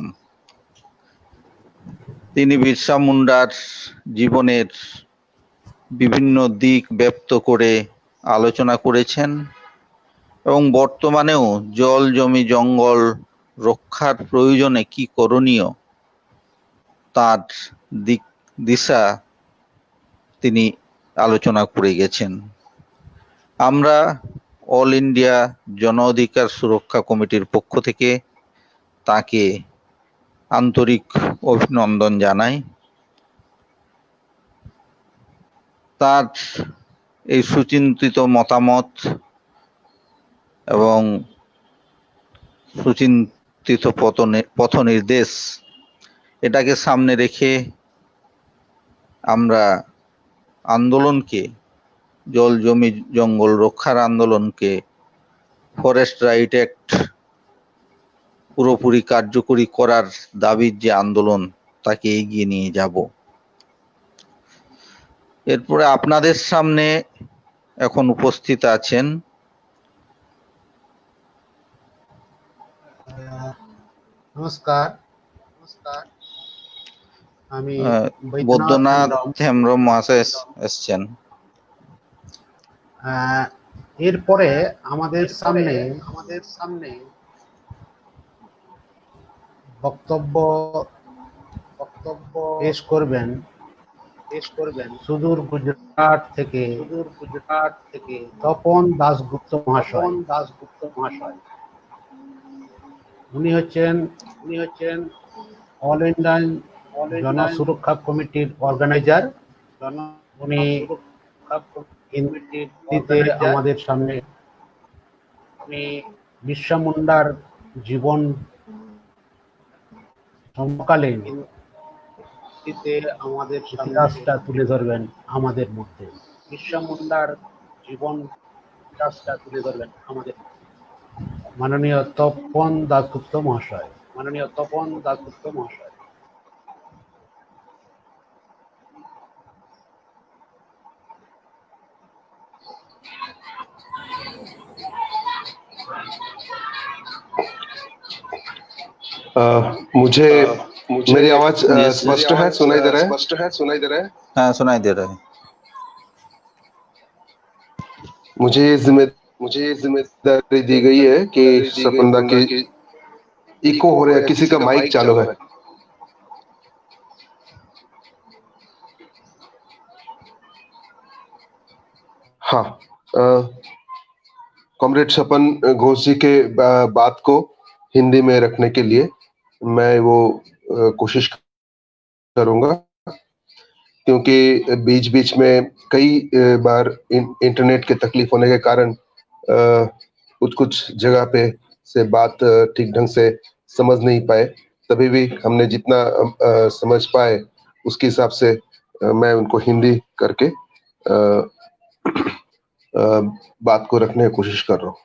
তিনি বিরসা মুন্ডার জীবনের বিভিন্ন দিক ব্যক্ত করে আলোচনা করেছেন এবং বর্তমানেও জল জমি জঙ্গল রক্ষার প্রয়োজনে কি করণীয় তার দিক দিশা তিনি আলোচনা করে গেছেন। আমরা অল ইন্ডিয়া জন অধিকার সুরক্ষা কমিটির পক্ষ থেকে তাকে আন্তরিক অভিনন্দন জানাই। তার এই সুচিন্তিত মতামত এবং সুচিন্তিত পথ নির্দেশ এটাকে সামনে রেখে আমরা আন্দোলনকে, জল জমি জঙ্গল রক্ষার আন্দোলনকে, ফরেস্ট রাইট অ্যাক্ট পুরোপুরি কার্যকরী করার দাবির যে আন্দোলন তাকে এগিয়ে নিয়ে যাব। এরপরে আপনাদের সামনে এখন উপস্থিত আছেন নমস্কার, আমি বৈদ্যনাথ হেমব্রম মহাশয় এসছেন। এরপরে আমাদের সামনে বক্তব্য পেশ করবেন সুদূর গুজরাট থেকে তপন দাশগুপ্ত মহাশয়। উনি হচ্ছেন অল ইন্ডিয়া জনসুরক্ষা কমিটির অর্গানাইজার। উনি হিন্দিতে আমাদের সামনে বিরসা মুন্ডার জীবন সমকালীন আমাদের ইতিহাসটা তুলে ধরবেন আমাদের মধ্যে। বিরসা মুন্ডার জীবন মাননীয় তপন দাশগুপ্ত মহাশয়। मुझे मेरी आवाज स्पष्ट है, सुनाई दे रहा है? हाँ, सुनाई दे रहा है। मुझे ये जिम्मेदारी दी गई है कि सपंदा की इको हो रहा है, किसी का माइक चालू है। हाँ, कॉमरेड सपन घोष जी के बात को हिंदी में रखने के लिए मैं वो कोशिश करूंगा, क्योंकि बीच बीच में कई बार इंटरनेट के तकलीफ होने के कारण कुछ जगह पे से बात ठीक ढंग से समझ नहीं पाए। तभी भी हमने जितना समझ पाए उसके हिसाब से मैं उनको हिंदी करके बात को रखने की कोशिश कर रहा हूँ।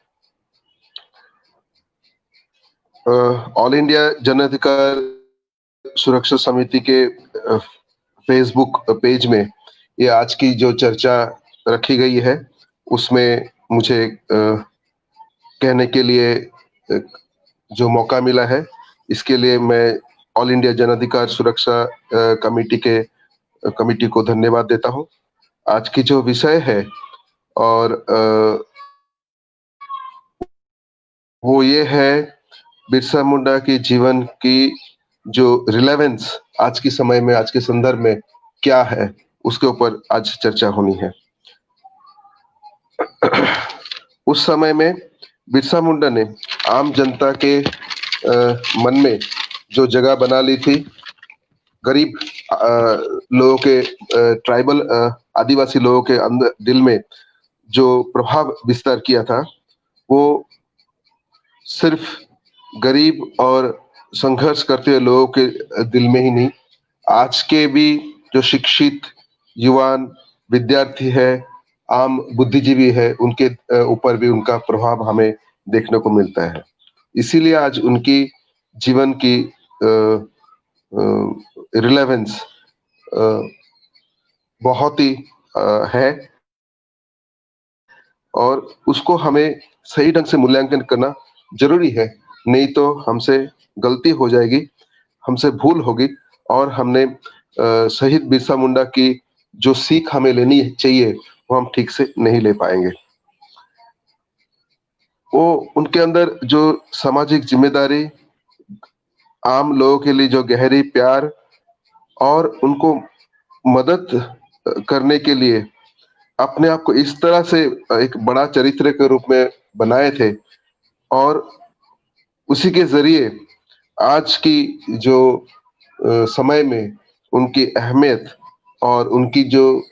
ऑल इंडिया जन अधिकार सुरक्षा समिति के फेसबुक पेज में ये आज की जो चर्चा रखी गई है उसमें मुझे कहने के लिए जो मौका मिला है, इसके लिए मैं ऑल इंडिया जन अधिकार सुरक्षा कमेटी को धन्यवाद देता हूं। आज की जो विषय है और वो ये है बिरसा मुंडा के जीवन की जो रिलेवेंस आज के समय में, आज के संदर्भ में क्या है, उसके ऊपर आज चर्चा होनी है। उस समय में बिरसा मुंडा ने आम जनता के मन में जो जगह बना ली थी, गरीब लोगों के, ट्राइबल आदिवासी लोगों के अंदर दिल में जो प्रभाव विस्तार किया था, वो सिर्फ गरीब और संघर्ष करते हुए लोगों के दिल में ही नहीं, आज के भी जो शिक्षित युवान विद्यार्थी है, आम बुद्धिजीवी है, उनके ऊपर भी उनका प्रभाव हमें देखने को मिलता है। इसीलिए आज उनकी जीवन की रिलेवेंस बहुत ही है और उसको हमें सही ढंग से मूल्यांकन करना जरूरी है, नहीं तो हमसे गलती हो जाएगी, हमसे भूल होगी और हमने शहीद बिरसा मुंडा की जो सीख हमें लेनी चाहिए वो हम ठीक से नहीं ले पाएंगे। वो उनके अंदर जो सामाजिक जिम्मेदारी, आम लोगों के लिए जो गहरी प्यार और उनको मदद करने के लिए अपने आप को इस तरह से एक बड़ा चरित्र के रूप में बनाए थे और उसी के जरिए आज की जो समय में उनकी अहमियत और उनकी जो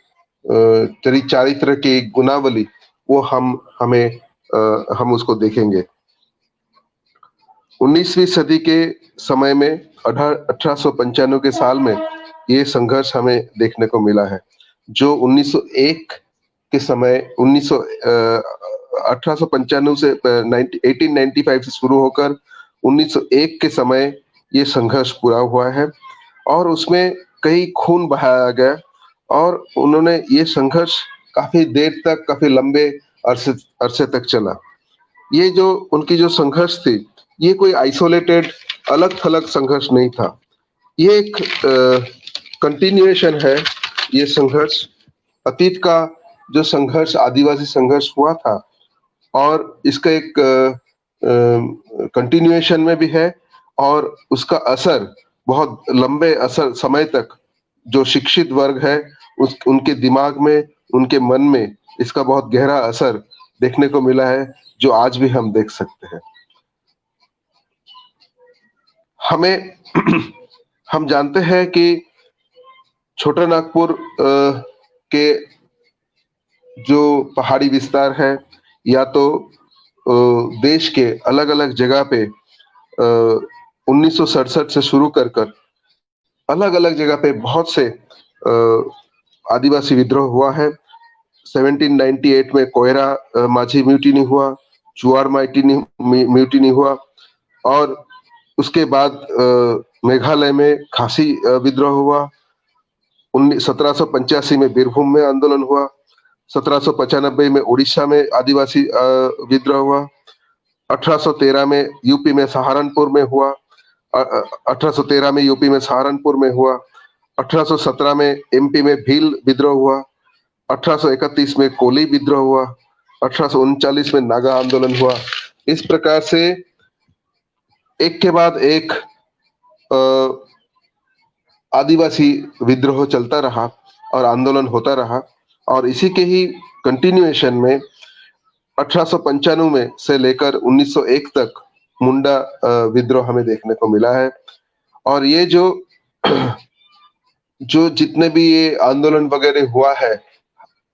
चारित्र की गुणावली वो हम उसको देखेंगे। 19वीं सदी के समय में 1895 के साल में ये संघर्ष हमें देखने को मिला है, जो 1901 के समय 1895 से 1895 से शुरू होकर 1901 के समय ये संघर्ष पूरा हुआ है और उसमें कई खून बहाया गया और उन्होंने ये संघर्ष काफी देर तक, काफी लंबे अरसे तक चला। ये जो उनकी जो संघर्ष थी, ये कोई आइसोलेटेड अलग थलग संघर्ष नहीं था, ये एक कंटिन्यूएशन है। ये संघर्ष अतीत का जो संघर्ष, आदिवासी संघर्ष हुआ था और इसका एक कंटिन्यूएशन में भी है और उसका असर बहुत लंबे समय तक जो शिक्षित वर्ग है उनके दिमाग में, उनके मन में इसका बहुत गहरा असर देखने को मिला है, जो आज भी हम देख सकते हैं। हम जानते हैं कि छोटा नागपुर के जो पहाड़ी विस्तार है, या तो देश के अलग अलग जगह पे 1967 से शुरू कर अलग अलग जगह पे बहुत से आदिवासी विद्रोह हुआ है। 1798 में कोयरा माझी म्यूटिनी हुआ, चुआर म्यूटिनी हुआ और उसके बाद मेघालय में खासी विद्रोह हुआ। 1785 में बीरभूम में आंदोलन हुआ। 1795 में उड़ीसा में आदिवासी विद्रोह हुआ। 1813 में यूपी में सहारनपुर में हुआ। 1813 में यूपी में सहारनपुर में हुआ। 1817 में एमपी में भील विद्रोह हुआ। 1831 में कोली विद्रोह हुआ। 1839 में नागा आंदोलन हुआ। इस प्रकार से एक के बाद एक आदिवासी विद्रोह चलता रहा और आंदोलन होता रहा और इसी के ही कंटिन्यूएशन में 1895 में से लेकर 1901 तक मुंडा विद्रोह हमें देखने को मिला है। और ये जो जितने भी ये आंदोलन वगैरह हुआ है,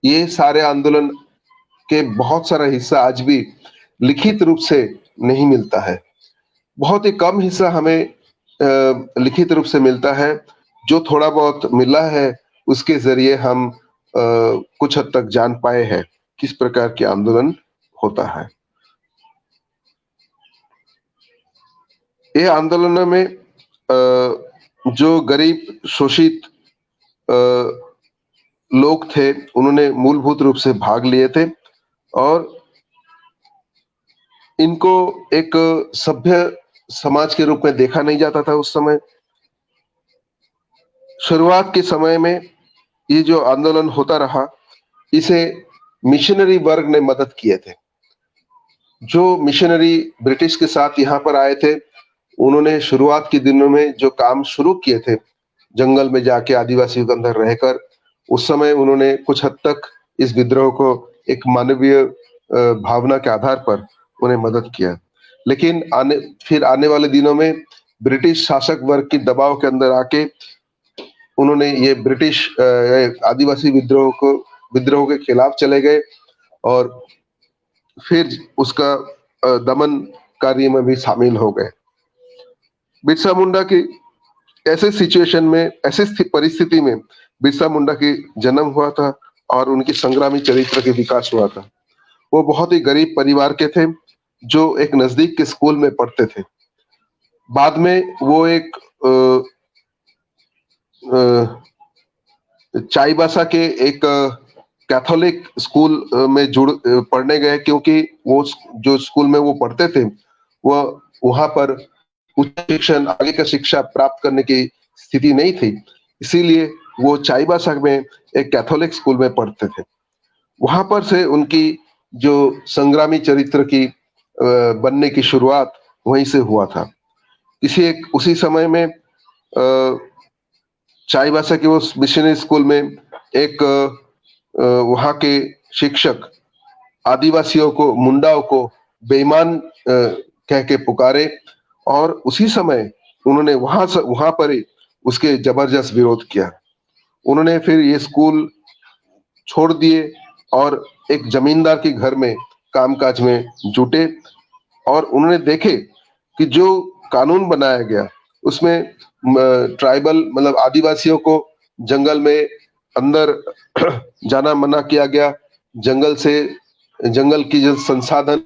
ये सारे आंदोलन के बहुत सारा हिस्सा आज भी लिखित रूप से नहीं मिलता है। बहुत ही कम हिस्सा हमें लिखित रूप से मिलता है। जो थोड़ा बहुत मिला है उसके जरिए हम कुछ हद तक जान पाए हैं किस प्रकार के आंदोलन होता है। ये आंदोलन में जो गरीब शोषित लोग थे उन्होंने मूलभूत रूप से भाग लिए थे और इनको एक सभ्य समाज के रूप में देखा नहीं जाता था उस समय। शुरुआत के समय में ये जो आंदोलन होता रहा, इसे मिशनरी वर्ग ने मदद किए थे। जो मिशनरी ब्रिटिश के साथ यहाँ पर आए थे, उन्होंने शुरुआत के दिनों में जो काम शुरू किए थे, जंगल में जाके आदिवासियों के अंदर रहकर, उस समय उन्होंने कुछ हद तक इस विद्रोह को एक मानवीय भावना के आधार पर उन्हें मदद किया। लेकिन फिर आने वाले दिनों में ब्रिटिश शासक वर्ग के दबाव के अंदर आके उन्होंने ये ब्रिटिश आदिवासी विद्रोह के खिलाफ चले गए और फिर उसका दमन कार्य में भी शामिल हो गए। बिरसा मुंडा की ऐसे सिचुएशन में, ऐसे परिस्थिति में बिरसा मुंडा की जन्म हुआ था और उनकी संग्रामी चरित्र के विकास हुआ था। वो बहुत ही गरीब परिवार के थे जो एक नजदीक के स्कूल में पढ़ते थे। बाद में वो एक चाईबासा के एक कैथोलिक स्कूल में पढ़ने गए, क्योंकि वो जो स्कूल में वो पढ़ते थे वो वहां पर उच्च शिक्षण, आगे का शिक्षा प्राप्त करने की स्थिति नहीं थी, इसीलिए वो चाईबासा में एक कैथोलिक स्कूल में पढ़ते थे। वहां पर से उनकी जो संग्रामी चरित्र की बनने की शुरुआत वहीं से हुआ था। उसी समय में चाईबासा के उस मिशनरी स्कूल में एक वहां के शिक्षक आदिवासियों को, मुंडाओं को बेईमान कह के पुकारे और उसी समय उन्होंने वहां पर ही उसके जबरदस्त विरोध किया। उन्होंने फिर ये स्कूल छोड़ दिए और एक जमींदार के घर में कामकाज में जुटे और उन्होंने देखे कि जो कानून बनाया गया उसमें ट्राइबल मतलब आदिवासियों को जंगल में अंदर जाना मना किया गया। जंगल की जो संसाधन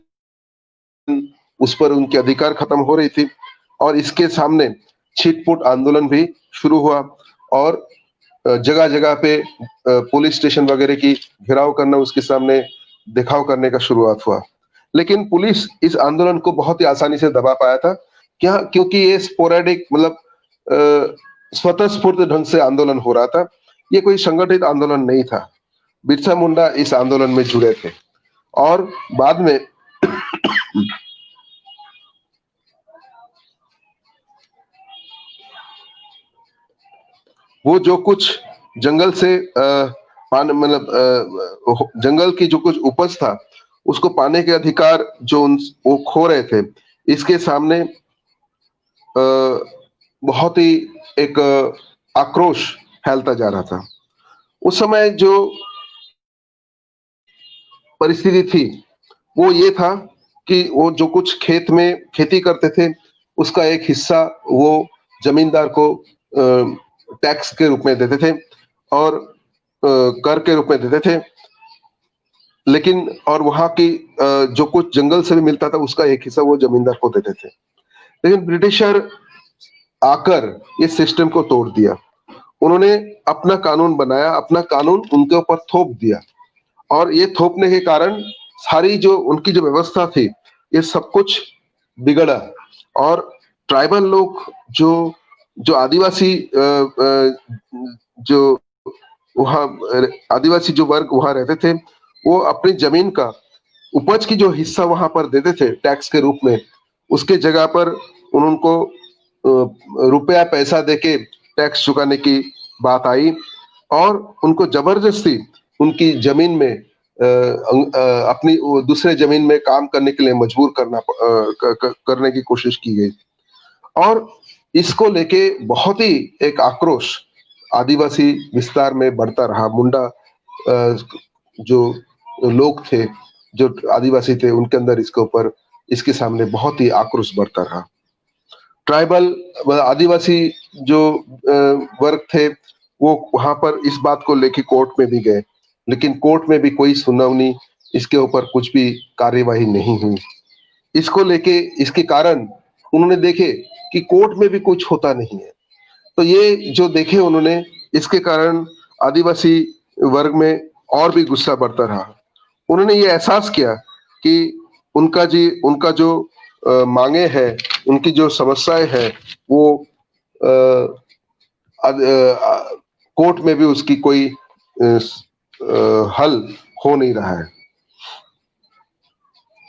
उस पर उनके अधिकार खत्म हो रही थी और इसके सामने छिटपुट आंदोलन भी शुरू हुआ और जगह जगह पे पुलिस स्टेशन वगैरह की घेराव करना, उसके सामने दिखाव करने का शुरुआत हुआ। लेकिन पुलिस इस आंदोलन को बहुत ही आसानी से दबा पाया था, क्या? क्योंकि ये स्पोरेडिक मतलब स्वतः स्फूर्त ढंग से आंदोलन हो रहा था, ये कोई संगठित आंदोलन नहीं था। बिरसा मुंडा इस आंदोलन में जुड़े थे और बाद में वो जो कुछ जंगल से मतलब जंगल की जो कुछ उपज था उसको पाने के अधिकार जो वो खो रहे थे, इसके सामने बहुत ही एक आक्रोश फैलता जा रहा था। उस समय जो परिस्थिति थी वो ये था कि वो जो कुछ खेत में खेती करते थे उसका एक हिस्सा वो जमींदार को टैक्स के रूप में देते थे और कर के रूप में देते थे, लेकिन और वहां की जो कुछ जंगल से भी मिलता था उसका एक हिस्सा वो जमींदार को देते थे। लेकिन ब्रिटिशर आकर इस सिस्टम को तोड़ दिया। उन्होंने अपना कानून बनाया, अपना कानून उनके ऊपर थोप दिया और ये थोपने के कारण सारी जो उनकी जो व्यवस्था थी ये सब कुछ बिगड़ा और ट्राइबल लोग जो आदिवासी जो वहाँ आदिवासी जो वर्ग वहां रहते थे वो अपनी जमीन का उपज की जो हिस्सा वहां पर देते थे टैक्स के रूप में, उसके जगह पर उनको रुपया पैसा देके टैक्स चुकाने की बात आई और उनको जबरदस्ती उनकी जमीन में अपनी दूसरे जमीन में काम करने के लिए मजबूर करने की कोशिश की गई और इसको लेके बहुत ही एक आक्रोश आदिवासी विस्तार में बढ़ता रहा। मुंडा जो लोग थे, जो आदिवासी थे, उनके अंदर इसके सामने बहुत ही आक्रोश बढ़ता रहा। ट्राइबल आदिवासी जो वर्ग थे वो वहां पर इस बात को लेके कोर्ट में भी गए, लेकिन कोर्ट में भी कोई सुनवाई, इसके ऊपर कुछ भी कार्यवाही नहीं हुई। इसको लेके इसके कारण उन्होंने देखे कि कोर्ट में भी कुछ होता नहीं है। तो ये जो देखे उन्होंने, इसके कारण आदिवासी वर्ग में और भी गुस्सा बढ़ता रहा। उन्होंने ये एहसास किया कि उनका जो मांगे है, उनकी जो समस्याएं हैं, वो कोर्ट में भी उसकी कोई हल हो नहीं रहा है।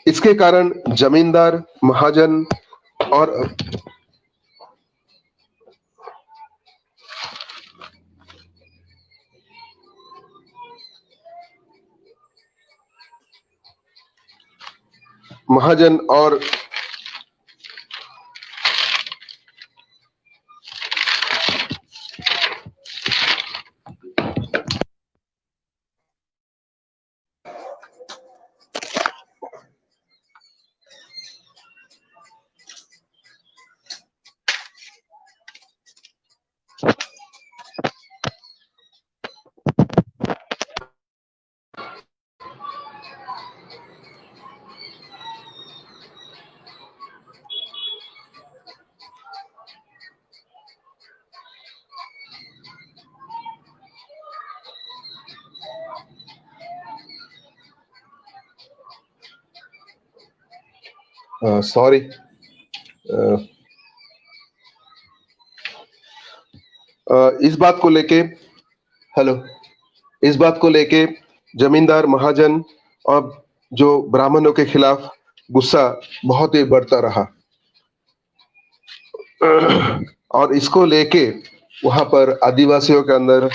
इसके कारण जमींदार, महाजन और सॉरी, इस बात को लेके जमींदार, महाजन और जो ब्राह्मणों के खिलाफ गुस्सा बहुत ही बढ़ता रहा और इसको लेके वहां पर आदिवासियों के अंदर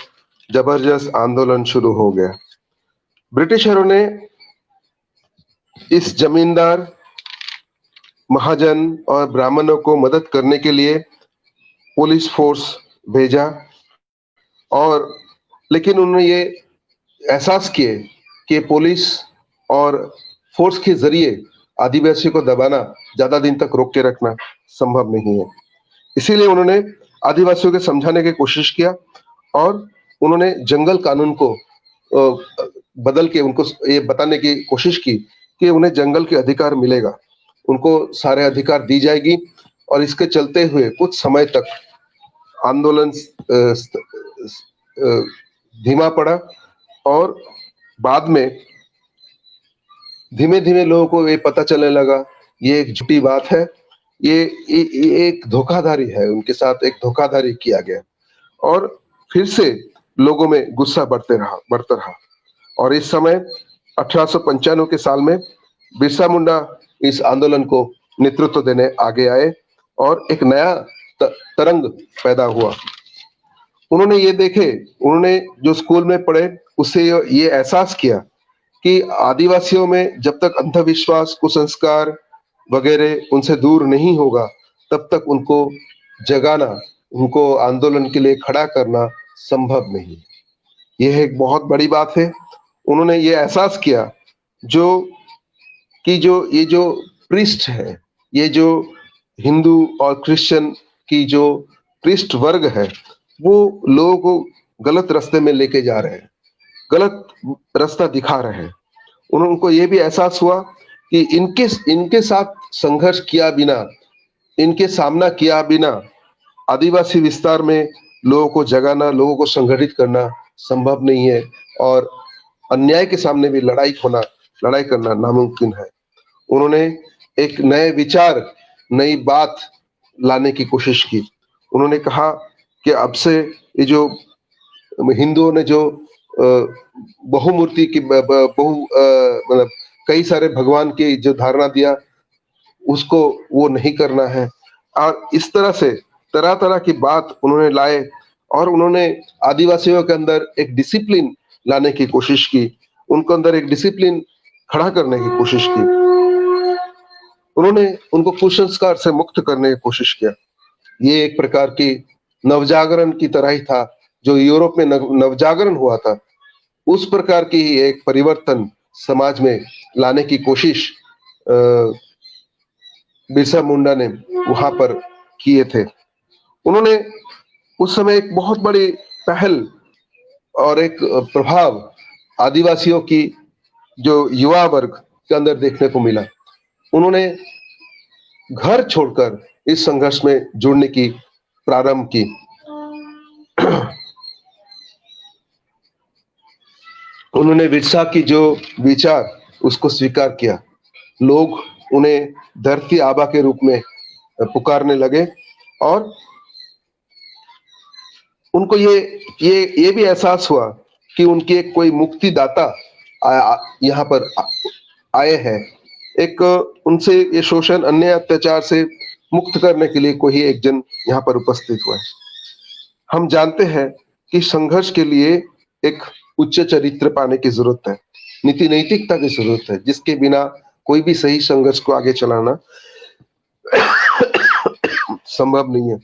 जबरदस्त आंदोलन शुरू हो गया। ब्रिटिशरों ने इस जमींदार, महाजन और ब्राह्मणों को मदद करने के लिए पुलिस फोर्स भेजा, और लेकिन उन्होंने ये एहसास किए कि पुलिस और फोर्स के जरिए आदिवासियों को दबाना, ज्यादा दिन तक रोक के रखना संभव नहीं है। इसीलिए उन्होंने आदिवासियों को समझाने की कोशिश किया और उन्होंने जंगल कानून को बदल के उनको ये बताने की कोशिश की कि उन्हें जंगल के अधिकार मिलेगा, उनको सारे अधिकार दी जाएगी। और इसके चलते हुए कुछ समय तक आंदोलन धीमा पड़ा और बाद में धीमे धीमे लोगों को ये पता चलने लगा ये एक झूठी बात है, ये एक धोखाधड़ी है, उनके साथ एक धोखाधड़ी किया गया। और फिर से लोगों में गुस्सा बढ़ता रहा और इस समय 1895 के साल में बिरसा मुंडा इस आंदोलन को नेतृत्व देने आगे आए और एक नया तरंग पैदा हुआ। उन्होंने जो स्कूल में पढ़े उससे ये एहसास किया कि आदिवासियों में जब तक अंधविश्वास, कुसंस्कार वगैरह उनसे दूर नहीं होगा, तब तक उनको जगाना, उनको आंदोलन के लिए खड़ा करना संभव नहीं। यह एक बहुत बड़ी बात है। उन्होंने ये एहसास किया ये जो प्रीस्ट है, ये जो हिंदू और क्रिश्चियन की जो प्रीस्ट वर्ग है, वो लोगों को गलत रास्ते में लेके जा रहे हैं, गलत रास्ता दिखा रहे हैं। उनको ये भी एहसास हुआ कि इनके साथ संघर्ष किया बिना, इनके सामना किया बिना आदिवासी विस्तार में लोगों को जगाना, लोगों को संगठित करना संभव नहीं है और अन्याय के सामने भी लड़ाई करना नामुमकिन है। उन्होंने एक नए विचार, नई बात लाने की कोशिश की। उन्होंने कहा कि अब से ये जो हिंदुओं ने जो बहुमूर्ति की मतलब कई सारे भगवान की जो धारणा दिया, उसको वो नहीं करना है। और इस तरह से तरह तरह की बात उन्होंने लाए और उन्होंने आदिवासियों के अंदर एक डिसिप्लिन लाने की कोशिश की, उनको अंदर एक डिसिप्लिन खड़ा करने की कोशिश की। उन्होंने उनको कुसंस्कार से मुक्त करने की कोशिश किया। ये एक प्रकार की नवजागरण की तरह ही था, जो यूरोप में नवजागरण हुआ था, उस प्रकार की ही एक परिवर्तन समाज में लाने की कोशिश बिरसा मुंडा ने वहां पर किए थे। उन्होंने उस समय एक बहुत बड़ी पहल और एक प्रभाव आदिवासियों की जो युवा वर्ग के अंदर देखने को मिला। उन्होंने घर छोड़कर इस संघर्ष में जुड़ने की प्रारंभ की। उन्होंने बिरसा की जो विचार उसको स्वीकार किया। लोग उन्हें धरती आबा के रूप में पुकारने लगे और उनको ये भी एहसास हुआ कि उनके एक कोई मुक्तिदाता यहाँ पर आए हैं। एक उनसे ये शोषण, अन्य अत्याचार से मुक्त करने के लिए कोई एक जन यहाँ पर उपस्थित हुआ है। हम जानते हैं कि संघर्ष के लिए एक उच्च चरित्र पाने की जरूरत है, नीति नैतिकता की जरूरत है, जिसके बिना कोई भी सही संघर्ष को आगे चलाना संभव नहीं है।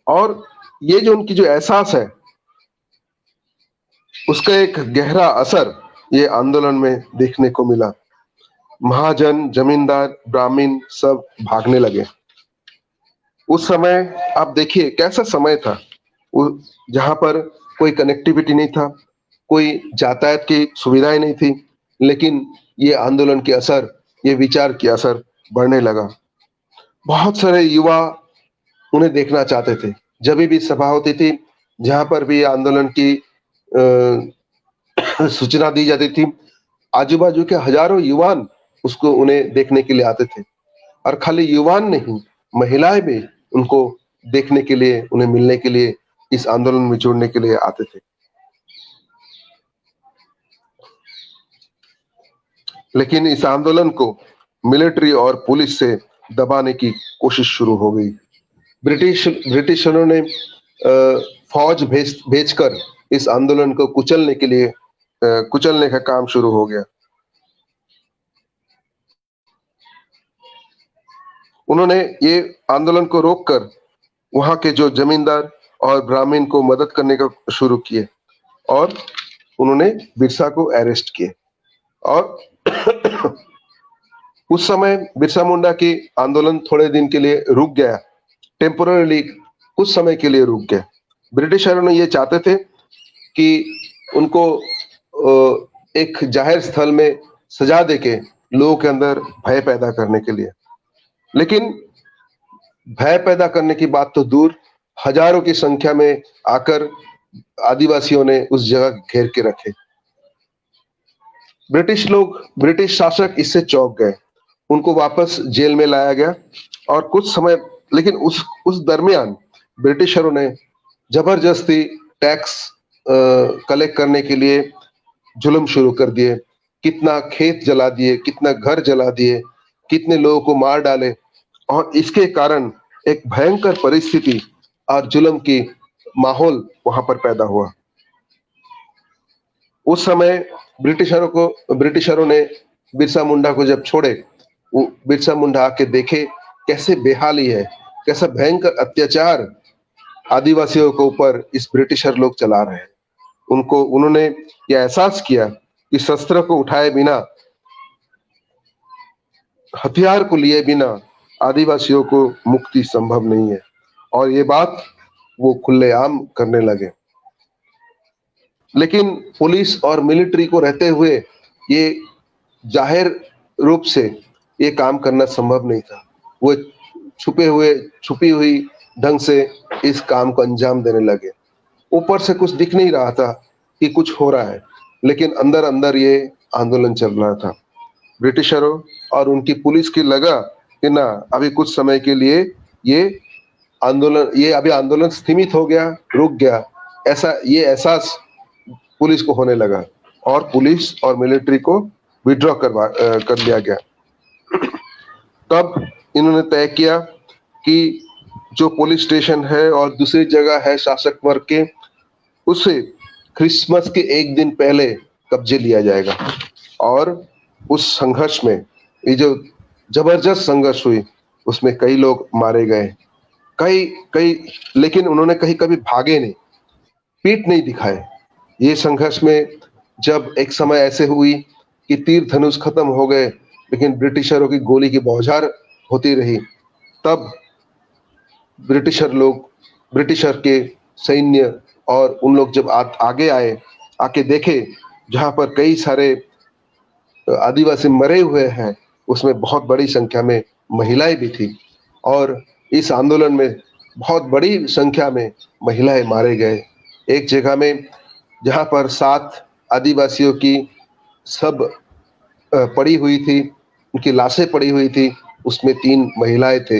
और ये जो उनकी जो एहसास है उसका एक गहरा असर ये आंदोलन में देखने को मिला। महाजन, जमींदार, ब्राह्मण सब भागने लगे। उस समय आप देखिए कैसा समय था, जहां पर कोई कनेक्टिविटी नहीं था, कोई यातायात की सुविधाएं नहीं थी, लेकिन ये आंदोलन के असर, ये विचार के असर बढ़ने लगा। बहुत सारे युवा उन्हें देखना चाहते थे। जब भी सभा होती थी, जहां पर भी आंदोलन की सूचना दी जाती थी, आजू बाजू के हजारों युवान उसको उन्हें देखने के लिए आते थे। और खाली युवान नहीं, महिलाएं भी उनको देखने के लिए, उन्हें मिलने के लिए, इस आंदोलन में जुड़ने के लिए आते थे। लेकिन इस आंदोलन को मिलिट्री और पुलिस से दबाने की कोशिश शुरू हो गई। ब्रिटिशरों ने फौज भेजकर इस आंदोलन को कुचलने का काम शुरू हो गया। उन्होंने ये आंदोलन को रोककर वहां के जो जमींदार और ब्राह्मण को मदद करने का शुरू किए और उन्होंने बिरसा को अरेस्ट किए। और उस समय बिरसा मुंडा की आंदोलन थोड़े दिन के लिए रुक गया, टेम्पोररीली कुछ समय के लिए रुक गया। ब्रिटिशरों ने ये चाहते थे कि उनको एक जाहिर स्थल में सजा देके लोगों के अंदर भय पैदा करने के लिए, लेकिन भय पैदा करने की बात तो दूर, हजारों की संख्या में आकर आदिवासियों ने उस जगह घेर के रखे। ब्रिटिश शासक इससे चौंक गए, उनको वापस जेल में लाया गया। और कुछ समय, लेकिन उस दरमियान ब्रिटिशरों ने जबरदस्ती टैक्स कलेक्ट करने के लिए जुल्म शुरू कर दिए। कितना खेत जला दिए, कितना घर जला दिए, कितने लोगों को मार डाले। और इसके कारण एक भयंकर परिस्थिति और जुल्म की माहौल वहां पर पैदा हुआ। उस समय ब्रिटिशरों ने बिरसा मुंडा को जब छोड़े, वो बिरसा मुंडा आके देखे कैसे बेहाली है, कैसा भयंकर अत्याचार आदिवासियों के ऊपर इस ब्रिटिशर लोग चला रहे हैं। उन्होंने यह एहसास किया कि शस्त्र को उठाए बिना, हथियार को लिए बिना आदिवासियों को मुक्ति संभव नहीं है। और ये बात वो खुलेआम करने लगे। लेकिन पुलिस और मिलिट्री को रहते हुए ये जाहिर रूप से ये काम करना संभव नहीं था। वो छुपी हुई ढंग से इस काम को अंजाम देने लगे। ऊपर से कुछ दिख नहीं रहा था कि कुछ हो रहा है, लेकिन अंदर अंदर ये आंदोलन चल रहा था। ब्रिटिशरों और उनकी पुलिस की लगा कि ना, अभी कुछ समय के लिए ये आंदोलन स्थगित हो गया, रुक गया, ये एहसास पुलिस को होने लगा और पुलिस और मिलिट्री को विड्रॉ कर दिया गया। तब इन्होंने तय किया कि जो पुलिस स्टेशन है और दूसरी जगह है शासक वर्ग के, उसे क्रिसमस के एक दिन पहले कब्जे लिया जाएगा। और उस संघर्ष में, ये जो जबरदस्त संघर्ष हुई, उसमें कई लोग मारे गए, कई लेकिन उन्होंने कभी भागे नहीं, पीठ नहीं दिखाए। ये संघर्ष में जब एक समय ऐसे हुई कि तीर धनुष खत्म हो गए, लेकिन ब्रिटिशरों की गोली की बौछार होती रही, तब ब्रिटिशर के सैन्य और उन लोग जब आगे आए, आके देखे जहां पर कई सारे आदिवासी मरे हुए हैं, उसमें बहुत बड़ी संख्या में महिलाएं भी थी। और इस आंदोलन में बहुत बड़ी संख्या में महिलाएं मारे गए। एक जगह में जहां पर 7 आदिवासियों की सब पड़ी हुई थी, उनकी लाशें पड़ी हुई थी, उसमें 3 महिलाएं थे।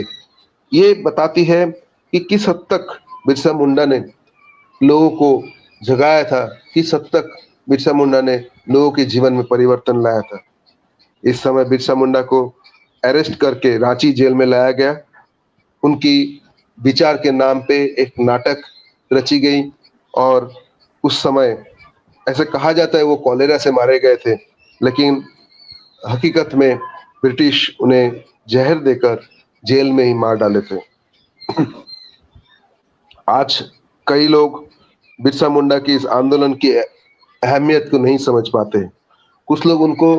ये बताती है कि किस हद तक बिरसा मुंडा ने लोगों को जगाया था, किस हद तक बिरसा मुंडा ने लोगों के जीवन में परिवर्तन लाया था। इस समय बिरसा मुंडा को अरेस्ट करके रांची जेल में लाया गया। उनकी विचार के नाम पे एक नाटक रची गई और उस समय ऐसे कहा जाता है वो कॉलेरा से मारे गए थे, लेकिन हकीकत में ब्रिटिश उन्हें जहर देकर जेल में ही मार डाले थे। आज कई लोग बिरसा मुंडा की इस आंदोलन की अहमियत को नहीं समझ पाते। कुछ लोग उनको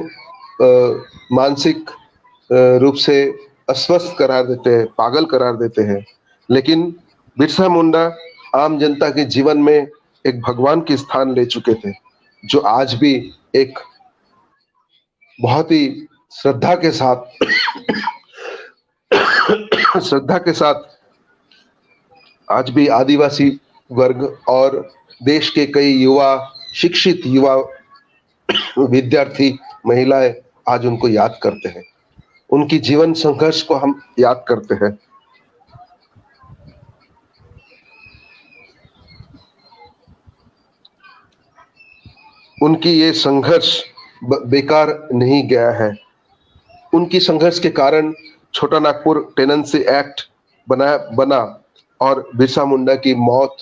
मानसिक रूप से अस्वस्थ करार देते हैं, पागल करार देते हैं, लेकिन बिरसा मुंडा आम जनता के जीवन में एक भगवान के स्थान ले चुके थे, जो आज भी एक बहुत ही श्रद्धा के साथ श्रद्धा के साथ आज भी आदिवासी वर्ग और देश के कई युवा, शिक्षित युवा, विद्यार्थी, महिलाएं आज उनको याद करते हैं। उनकी जीवन संघर्ष को हम याद करते हैं। उनकी ये संघर्ष बेकार नहीं गया है। उनकी संघर्ष के कारण छोटा नागपुर टेनेंसी एक्ट बना और बिरसा मुंडा की मौत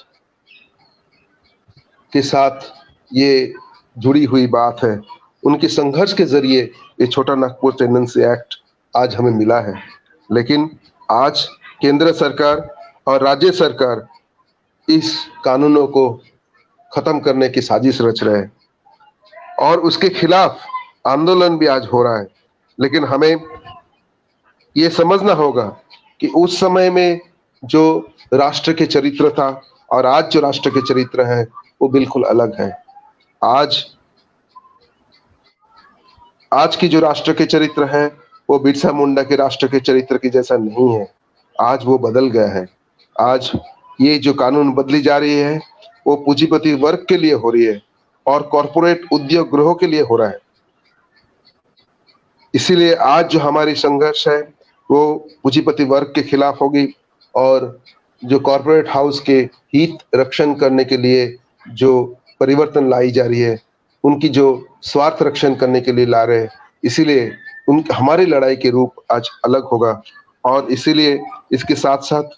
के साथ ये जुड़ी हुई बात है। उनके संघर्ष के जरिए ये छोटा नागपुर टेनेंसी एक्ट आज हमें मिला है। लेकिन आज केंद्र सरकार और राज्य सरकार इस कानूनों को खत्म करने की साजिश रच रहे हैं और उसके खिलाफ आंदोलन भी आज हो रहा है। लेकिन हमें ये समझना होगा कि उस समय में जो राष्ट्र के चरित्र था और आज जो राष्ट्र के चरित्र है वो बिल्कुल अलग है। आज की जो राष्ट्र के चरित्र है वो बिरसा मुंडा के राष्ट्र के चरित्र की जैसा नहीं है। आज वो बदल गया है। आज ये जो कानून बदली जा रही है वो पूंजीपति वर्ग के लिए हो रही है और कॉरपोरेट उद्योग गृहों के लिए हो रहा है। इसीलिए आज जो हमारी संघर्ष है वो पूंजीपति वर्ग के खिलाफ होगी और जो कॉरपोरेट हाउस के हित रक्षण करने के लिए जो परिवर्तन लाई जा रही है, उनकी जो स्वार्थ रक्षण करने के लिए ला रहे हैं, इसीलिए हमारी लड़ाई के रूप आज अलग होगा। और इसीलिए इसके साथ साथ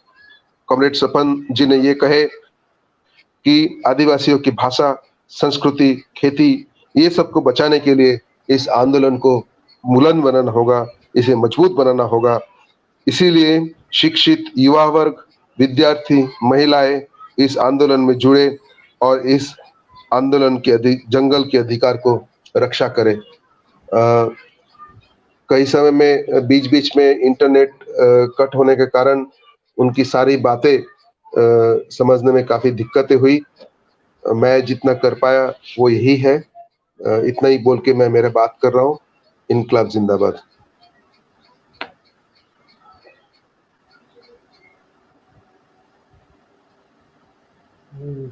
कॉमरेड सपन जी ने ये कहे कि आदिवासियों की भाषा, संस्कृति, खेती, ये सबको बचाने के लिए इस आंदोलन को मुलायम बनाना होगा, इसे मजबूत बनाना होगा। इसीलिए शिक्षित युवा वर्ग, विद्यार्थी, महिलाएं इस आंदोलन में जुड़े और इस आंदोलन के जंगल के अधिकार को रक्षा करें। कई समय में बीच में इंटरनेट कट होने के कारण उनकी सारी बातें समझने में काफी दिक्कतें हुई। मैं जितना कर पाया वो यही है। इतना ही बोल के मैं मेरा बात कर रहा हूँ। इनकलाब जिंदाबाद।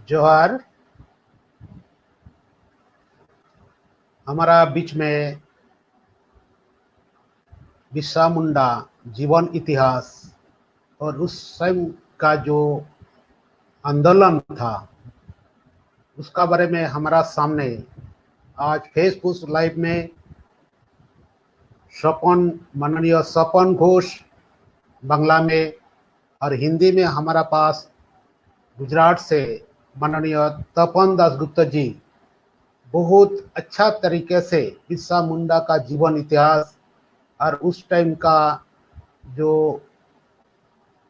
जोहार। हमारा बीच में बिरसा मुंडा जीवन इतिहास और उस समय का जो आंदोलन था उसका बारे में हमारा सामने आज फेसबुक लाइव में माननीय सपन घोष बांग्ला में और हिंदी में हमारा पास गुजरात से माननीय तपन दासगुप्ता जी बहुत अच्छा तरीके से बिरसा मुंडा का जीवन इतिहास और उस टाइम का जो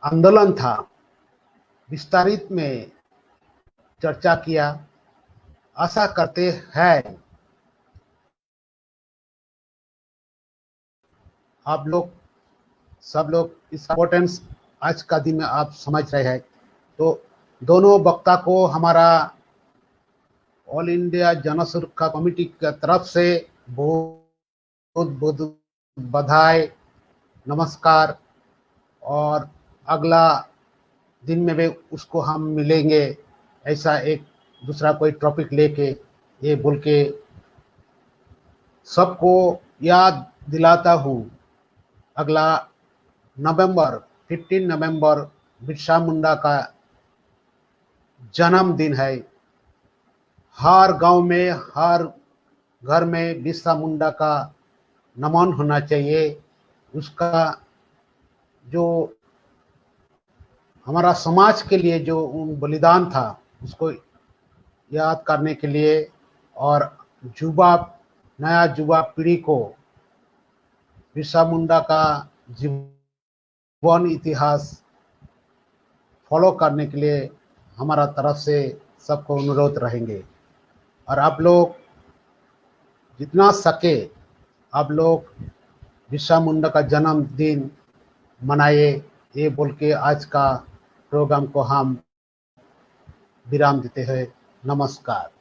आंदोलन था विस्तारित में चर्चा किया। आशा करते हैं आप लोग सब लोग इस इम्पोर्टेंस आज का दिन में आप समझ रहे हैं। तो दोनों वक्ता को हमारा ऑल इंडिया जन सुरक्षा कमेटी की तरफ से बहुत बहुत बधाई, नमस्कार और अगला दिन में भी उसको हम मिलेंगे, ऐसा एक दूसरा कोई टॉपिक लेके ये बोल के सबको याद दिलाता हूँ। अगला 15 नवंबर बिरसा मुंडा का जन्मदिन है। हर गांव में, हर घर में बिरसा मुंडा का नमन होना चाहिए। उसका जो हमारा समाज के लिए जो बलिदान था उसको याद करने के लिए और नया युवा पीढ़ी को बिरसा मुंडा का जीवन इतिहास फॉलो करने के लिए हमारा तरफ से सबको अनुरोध रहेंगे। और आप लोग जितना सके आप लोग बिरसा मुंडा का जन्मदिन मनाइए, ये बोल के आज का प्रोग्राम को हम विराम देते हैं। नमस्कार।